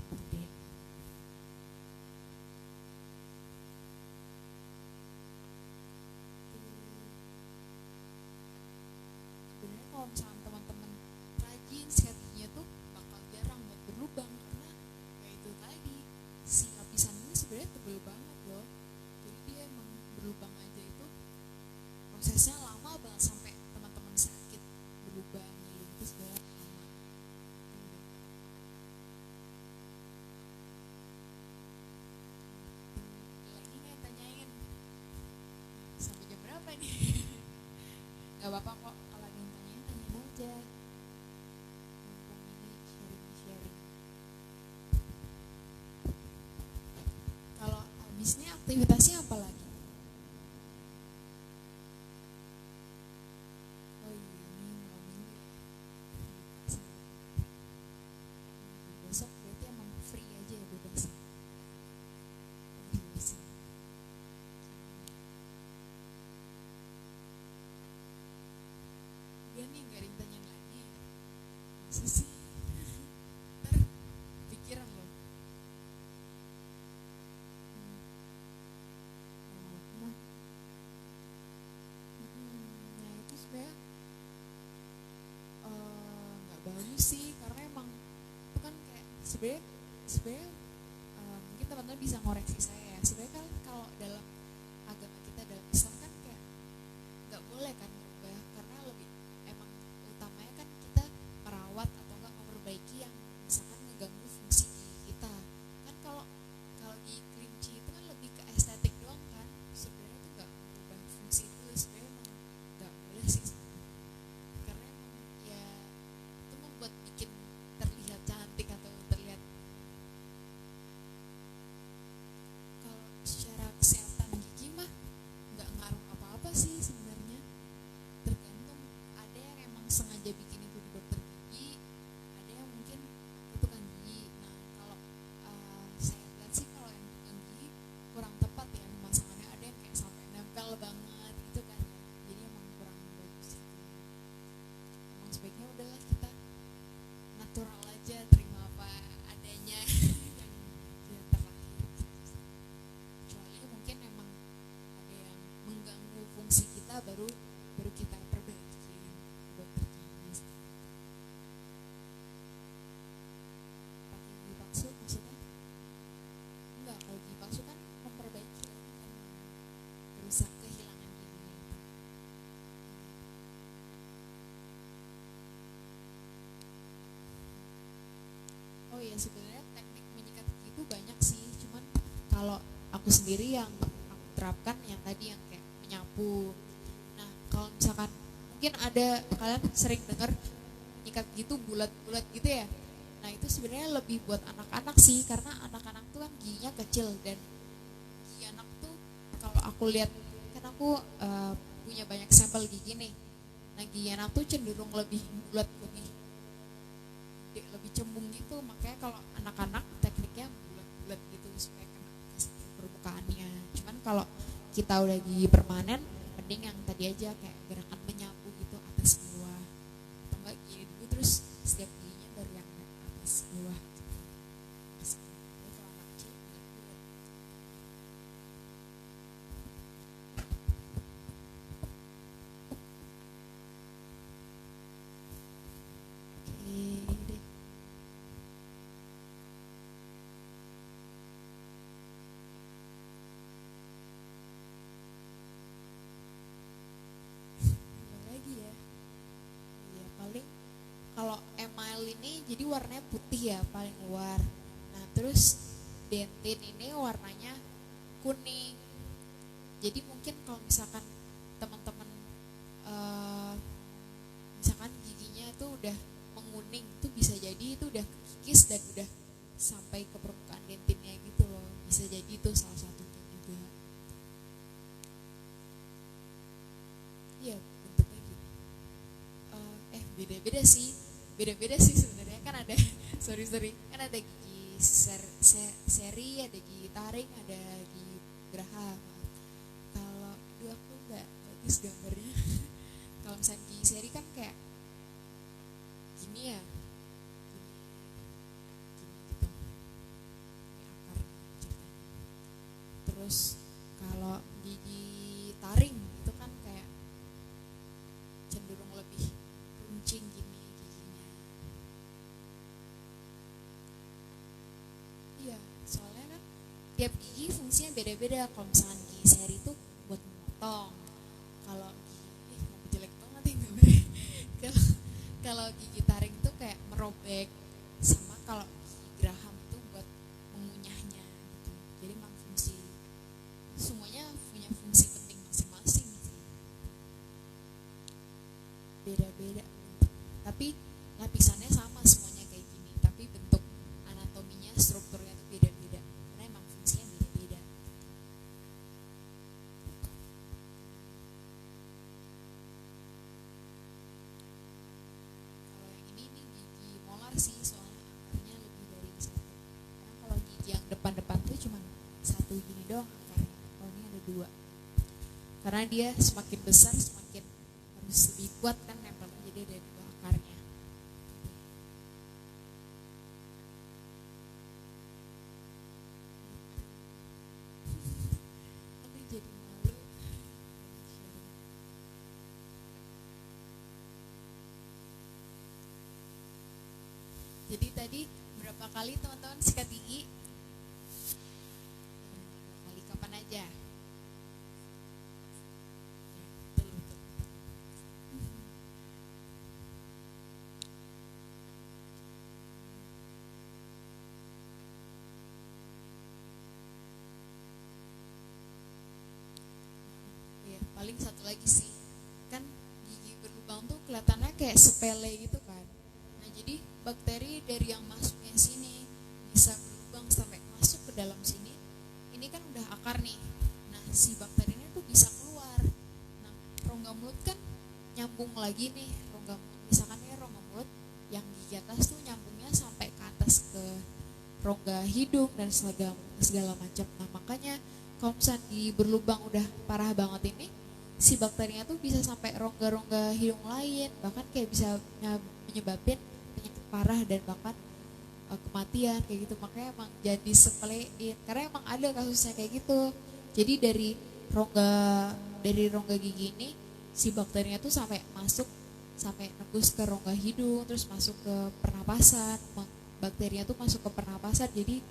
Sebenarnya kalau misalnya teman-teman rajin sikat giginya tuh bakal jarang buat berlubang, karena ya itu tadi si lapisan ini sebenarnya tebel banget loh, jadi dia emang berlubang aja itu prosesnya lama banget, sampai teman-teman sakit berlubang itu sebenarnya lama. Lagi nih yang tanyain sampai jam berapa nih? Gak apa-apa kok. Aktivitasnya apa lagi? Oh iya, ini mau minggu ya. Besok berarti emang free aja ya, bebas. Bebas. Dia nih nggak ditanya lagi. Masa sih? Ntar pikiran loh. Nah, itu sebenarnya nggak bagus sih, karena emang itu kan kayak sebenarnya mungkin teman-teman bisa ngoreksi saya ya. Sebenarnya kan kalau dalam agama kita, dalam Islam kan kayak nggak boleh kan berubah, karena lebih emang utamanya kan kita merawat atau enggak memperbaiki yang misalkan ngeganggu fungsi gigi kita. Kan kalau di kelinci itu kan lebih ke estetik doang kan, sebenarnya itu nggak merubah fungsi itu. Sebenarnya emang nggak boleh sih, karena emang ya itu membuat bikin terlihat cantik atau terlihat. Kalau secara kesehatan gigi mah nggak ngaruh apa-apa sih sebenarnya, tergantung. Ada yang emang sengaja bikin itu di dokter gigi, ada yang mungkin itu kan gigi. Nah kalau saya lihat sih kalau yang tukang gigi kurang tepat ya pemasangannya, ada yang kayak sampai nempel banget gitu kan ya, jadi emang kurang bagus gitu. Emang sebaiknya udahlah kita natural aja, terima apa adanya yang dia terlahir gitu. Kecuali mungkin emang ada yang mengganggu fungsi kita, baru kita perbaiki dokter gigi. Pakai gigi palsu maksudnya? Enggak, kalau gigi palsu kan memperbaiki, kan berusaha kehilangan giginya itu. Oh iya, sebenarnya teknik menyikat gigi itu banyak sih, cuman kalau aku sendiri yang aku terapkan yang tadi yang kayak menyapu. Nah kalau misalkan mungkin ada kalian sering dengar nyikat gigi itu bulat-bulat gitu ya. Nah itu sebenarnya lebih buat anak-anak sih, karena anak-anak tuh kan giginya kecil, dan gigi anak tuh kalau aku lihat kan aku punya banyak sampel gigi nih. Nah gigi anak tuh cenderung lebih bulat, lebih cembung gitu. Makanya kalau anak-anak tekniknya bulat-bulat gitu supaya kena ke permukaannya. Cuman kalau kita udah gigi permanen, mending yang tadi aja kayak gerakan menyapu gitu, atas bawah, atau enggak gini dulu terus setiap giginya baru yang atas bawah gitu. Jadi kalau anak kecil bulat-bulat. Oke deh. Apa lagi ya? Iya paling kalau email ini jadi warnanya putih ya paling luar. Nah terus dentin ini warnanya kuning. Jadi mungkin kalau misalkan teman-teman misalkan giginya itu udah menguning, itu bisa jadi itu udah kikis dan udah sampai ke permukaan dentinnya gitu loh. Bisa jadi itu salah satunya juga. Iya bentuknya gitu. Beda-beda sih sebenarnya, kan ada sorry kan ada gigi seri, ada gigi taring, ada gigi geraham. Kalau aduh aku nggak bagus gambarnya. Kalau misalnya gigi seri kan kayak gini ya, gini gitu, ini akarnya ceritanya. Terus kalau gigi taring itu kan kayak cenderung lebih runcing gini giginya. Iya, soalnya kan tiap gigi fungsinya beda-beda. Kalau misalkan gigi seri itu buat memotong. Kalau gigi mau jelek banget ya gambarnya. Kalau gigi taring itu kayak merobek, sama kalau gigi geraham itu buat mengunyahnya gitu. Jadi memang fungsi semuanya punya fungsi penting masing-masing sih. Beda-beda bentuk. Tapi lapisannya sama semuanya kayak gini, tapi bentuk anatominya, strukturnya itu beda-beda. Karena emang fungsinya beda-beda. satu gini doang akarnya. Kalau ini ada dua. Karena dia semakin besar semakin harus lebih kuat kan nempelnya, jadi ada dua akarnya. Aduh jadi malu. Jadi tadi berapa kali teman-teman sikat gigi? 5 kali, kapan aja? Betul, betul. Iya, paling satu lagi sih. Kan gigi berlubang tuh kelihatannya kayak sepele gitu kan. Nah, jadi bakteri dari yang masuknya sini bisa berlubang sampai masuk ke dalam sini. Ini kan udah akar nih. Nah, si bakterinya tuh bisa keluar. Nah, rongga mulut kan nyambung lagi nih. Misalkan ya rongga mulut yang gigi atas tuh nyambungnya sampai ke atas ke rongga hidung dan segala macam. Nah, makanya kalau misalnya di berlubang udah parah banget ini, si bakterinya tuh bisa sampai rongga-rongga hidung lain, bahkan kayak bisa menyebabkan penyakit parah dan bahkan kematian kayak gitu. Makanya emang jadi sepelein, karena emang ada kasusnya kayak gitu. Jadi dari rongga gigi ini si bakterinya tuh sampai nembus ke rongga hidung, terus masuk ke pernapasan. Bakterinya tuh masuk ke pernapasan, jadi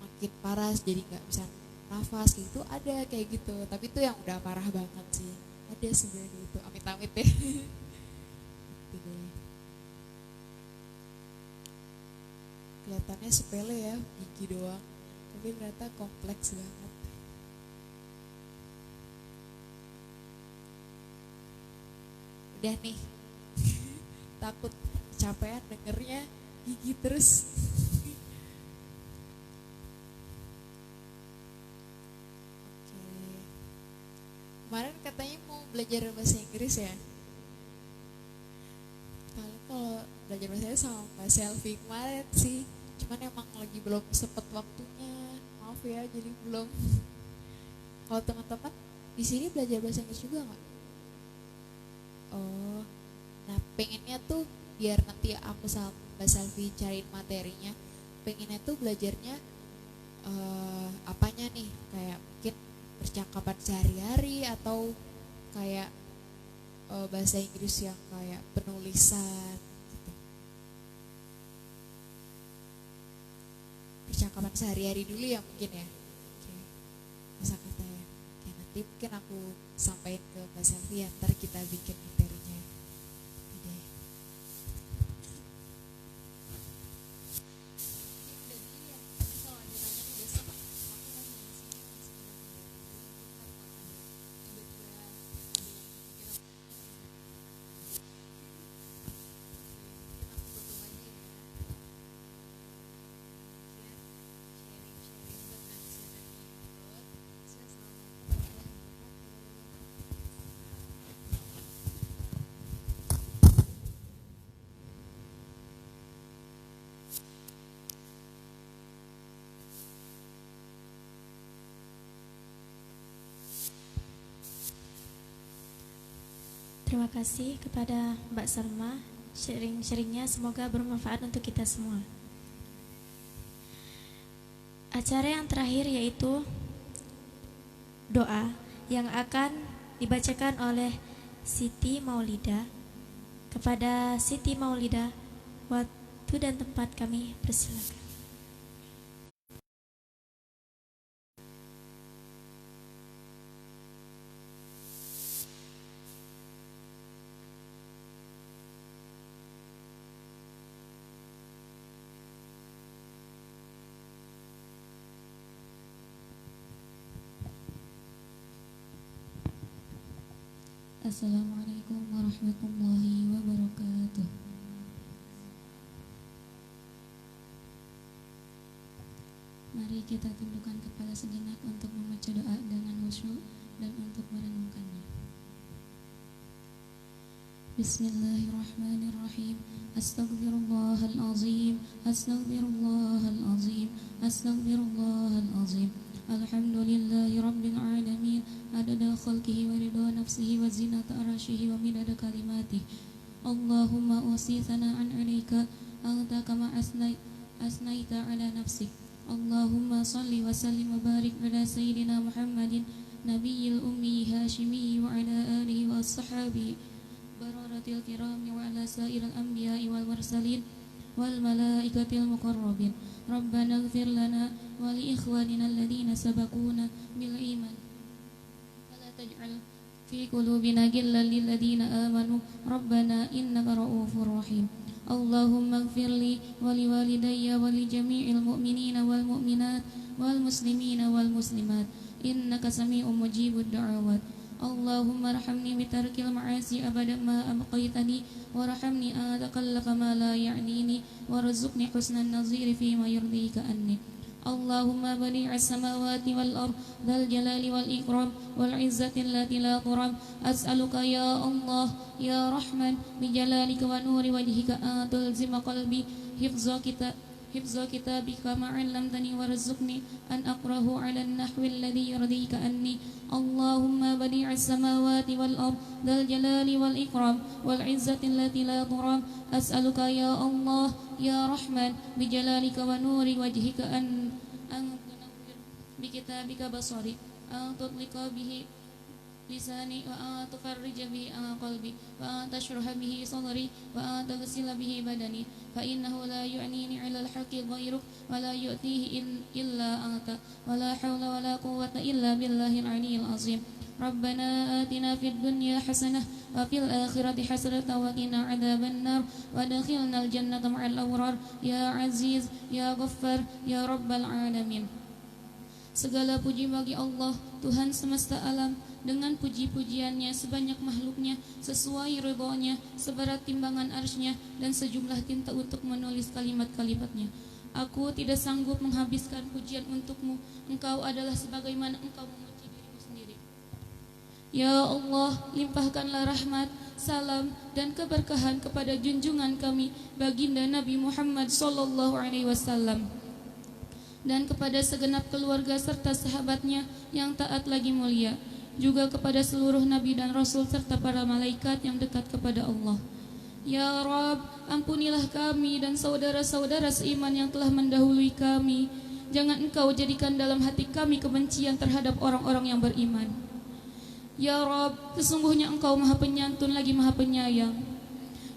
makin parah, jadi nggak bisa nafas kayak gitu. Ada kayak gitu, tapi itu yang udah parah banget sih. Ada sebenarnya itu, amit-amit deh. Gitu deh. Kelihatannya sepele ya, gigi doang, tapi ternyata kompleks banget. Udah nih, takut kecapean dengernya gigi terus. Oke. Kemarin katanya mau belajar bahasa Inggris ya? Kalau belajar bahasa Inggris sama Mbak Selvi kemarin sih, cuman emang lagi belum sempet waktunya, maaf ya, jadi belum. Kalau teman-teman di sini belajar bahasa Inggris juga nggak? Oh, nah pengennya tuh biar nanti aku sama Mbak Selvi cariin materinya, pengennya tuh belajarnya apanya nih, kayak mungkin percakapan sehari-hari atau kayak bahasa Inggris yang kayak penulisan gitu. Percakapan sehari-hari dulu ya mungkin ya. Oke. Kosakata ya. Oke, nanti mungkin aku sampaikan ke Mbak Selvi, ntar kita bikin materinya. Oke. Terima kasih kepada Mbak Salma, sharing-sharingnya semoga bermanfaat untuk kita semua. Acara yang terakhir yaitu doa yang akan dibacakan oleh Siti Maulida. Kepada Siti Maulida, waktu dan tempat kami persilakan. Assalamualaikum warahmatullahi wabarakatuh. Mari kita tundukkan kepala sejenak untuk membaca doa dengan khusyuk dan untuk merenungkannya. Bismillahirrahmanirrahim. Astaghfirullahalazim, astaghfirullahalazim, astaghfirullahalazim. Alhamdulillahi Rabbil Alamin adada khalqihi wa ridha nafsihi wa zinata arshihi wa midada kalimatihi. Allahumma usi sana'an 'alaika anta kama asnaita 'ala nafsik. Allahumma salli wa sallim wa barik ala sayyidina Muhammadin nabiyil ummi hashimi wa ala alihi wa ashabihi bararatil kirami wa ala sairil anbiya'i wal mursalin wal malaikatil muqarrabin. Rabbana ighfir lana wa li ikhwanina alladhina sabaquna bil iman wa la taj'al fi qulubina ghillan lil ladzina amanu rabbana innaka ra'ufur rahim. Allahumma ighfir li wa li walidayya wa li jami'il mu'minina wal mu'minat wal muslimina wal muslimat innaka sami'un mujibud da'awat. Allahumma arhamni bitarkil ma'asi abada ma abqaitani warhamni an atakallafa ma la ya'nini warzuqni husnan naziri fima yurdika anni. Allahumma badi'as samawati wal ard dzal jalali wal ikram wal izzati allati la turam as'aluka ya Allah ya Rahman bi jalalika wa nuri wajhika an tulzima qalbi hifza kitabika ma'allamtani warzuqni an aqrahu 'ala an-nahwi alladhi yurdika anni. Allahumma badi'as samawati wal ard dzal jalali wal ikram wal izzati allati la turam as'aluka ya Allah ya Rahman bi jalalika wa nuri wajhika an tunawwir bi kitabika basari an tutlika bihi lisani wa an tufarrija bihi an qalbi wa an tashraha bihi sadri wa an taghsila bihi badani fa innahu la yu'nini 'ala al-haqqi ghayruk wa la yu'tihi illa anta wa la hawla wa la quwwata illa billahil 'aliyyil 'azim. Rabbana atina fid dunya hasanah wa fil akhirati hasanah wa qina 'adzaban nar wa adkhilnal jannata ma'al abrar ya aziz ya ghaffar ya rabbal alamin. Segala puji bagi Allah, Tuhan semesta alam, dengan puji-pujiannya sebanyak makhluknya, sesuai ridhonya, seberat timbangan arsy-Nya, dan sejumlah tinta untuk menulis kalimat-kalimatnya. Aku tidak sanggup menghabiskan pujian untukmu, Engkau adalah sebagaimana Engkau memuji dirimu sendiri. Ya Allah, limpahkanlah rahmat, salam, dan keberkahan kepada junjungan kami, baginda Nabi Muhammad SAW, dan kepada segenap keluarga serta sahabatnya yang taat lagi mulia, juga kepada seluruh nabi dan rasul serta para malaikat yang dekat kepada Allah. Ya Rabb, ampunilah kami dan saudara-saudara seiman yang telah mendahului kami. Jangan Engkau jadikan dalam hati kami kebencian terhadap orang-orang yang beriman. Ya Rabb, sesungguhnya Engkau Maha Penyantun lagi Maha Penyayang.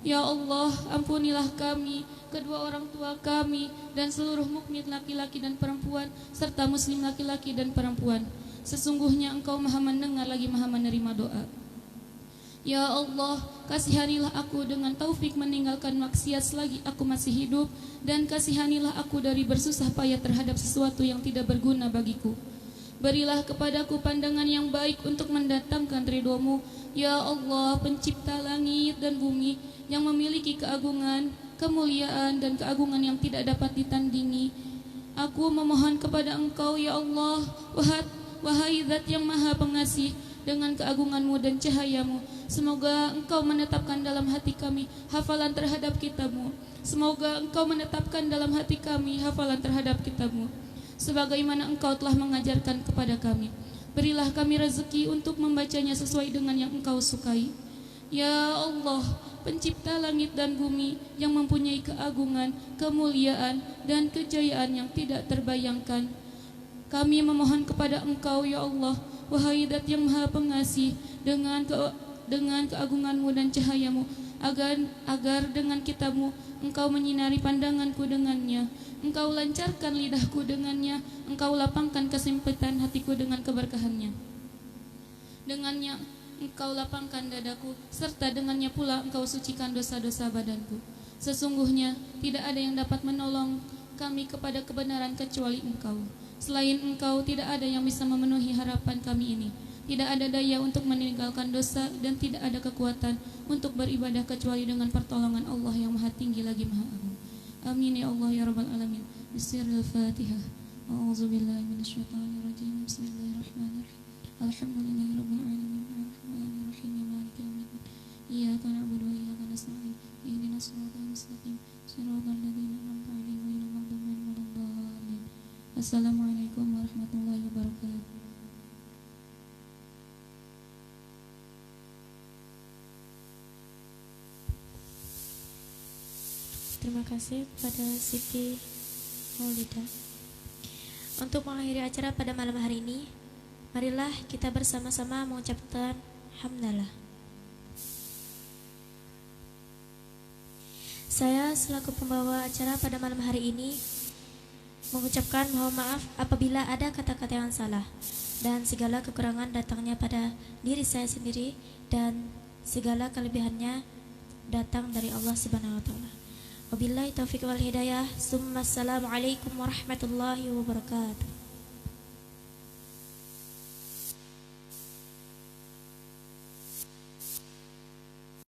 Ya Allah, ampunilah kami, kedua orang tua kami, dan seluruh mukmin laki-laki dan perempuan, serta muslim laki-laki dan perempuan. Sesungguhnya Engkau Maha mendengar lagi Maha menerima doa. Ya Allah, kasihanilah aku dengan taufik meninggalkan maksiat selagi aku masih hidup, dan kasihanilah aku dari bersusah payah terhadap sesuatu yang tidak berguna bagiku. Berilah kepadaku pandangan yang baik untuk mendatangkan ridho-Mu. Ya Allah, pencipta langit dan bumi, yang memiliki keagungan, kemuliaan, dan keagungan yang tidak dapat ditandingi. Aku memohon kepada Engkau, ya Allah, wahai Zat yang Maha Pengasih, dengan keagungan-Mu dan cahaya-Mu, semoga Engkau menetapkan dalam hati kami hafalan terhadap kitab-Mu. Semoga Engkau menetapkan dalam hati kami hafalan terhadap kitab-Mu, sebagaimana Engkau telah mengajarkan kepada kami. Berilah kami rezeki untuk membacanya sesuai dengan yang Engkau sukai. Ya Allah, pencipta langit dan bumi, yang mempunyai keagungan, kemuliaan, dan kejayaan yang tidak terbayangkan, kami memohon kepada Engkau, ya Allah, wahai Zat yang Maha Pengasih, dengan keagungan-Mu dan cahaya-Mu, agar dengan kitab-Mu Engkau menyinari pandanganku dengannya, Engkau lancarkan lidahku dengannya, Engkau lapangkan kesempitan hatiku dengan keberkahannya. Dengannya Engkau lapangkan dadaku, serta dengannya pula Engkau sucikan dosa-dosa badanku. Sesungguhnya tidak ada yang dapat menolong kami kepada kebenaran kecuali Engkau. Selain Engkau tidak ada yang bisa memenuhi harapan kami ini. Tidak ada daya untuk meninggalkan dosa, dan tidak ada kekuatan untuk beribadah kecuali dengan pertolongan Allah yang Maha Tinggi lagi Maha Agung. Amin ya Allah ya Rabbal Alamin. Bismillahil Fatihah. A'udzubillahi minasyaitonirrajim. Bismillahirrahmanirrahim. Alhamdulillahirabbil alamin. Arrahmanirrahim. Maliki yaumiddin. Iyyaka na'budu wa iyyaka nasta'in. Ihdinas siratal mustaqim. Shiratal ladzina an'amta 'alaihim ghairil maghdubi 'alaihim waladdallin. Assalamualaikum warahmatullahi wabarakatuh. Terima kasih kepada Siti Maulida. Untuk mengakhiri acara pada malam hari ini, marilah kita bersama-sama mengucapkan hamdalah. Saya selaku pembawa acara pada malam hari ini mengucapkan mohon maaf apabila ada kata-kata yang salah, dan segala kekurangan datangnya pada diri saya sendiri, dan segala kelebihannya datang dari Allah Subhanahu wa taala. Wabillahi taufiq wal hidayah. Assalamualaikum warahmatullahi wabarakatuh.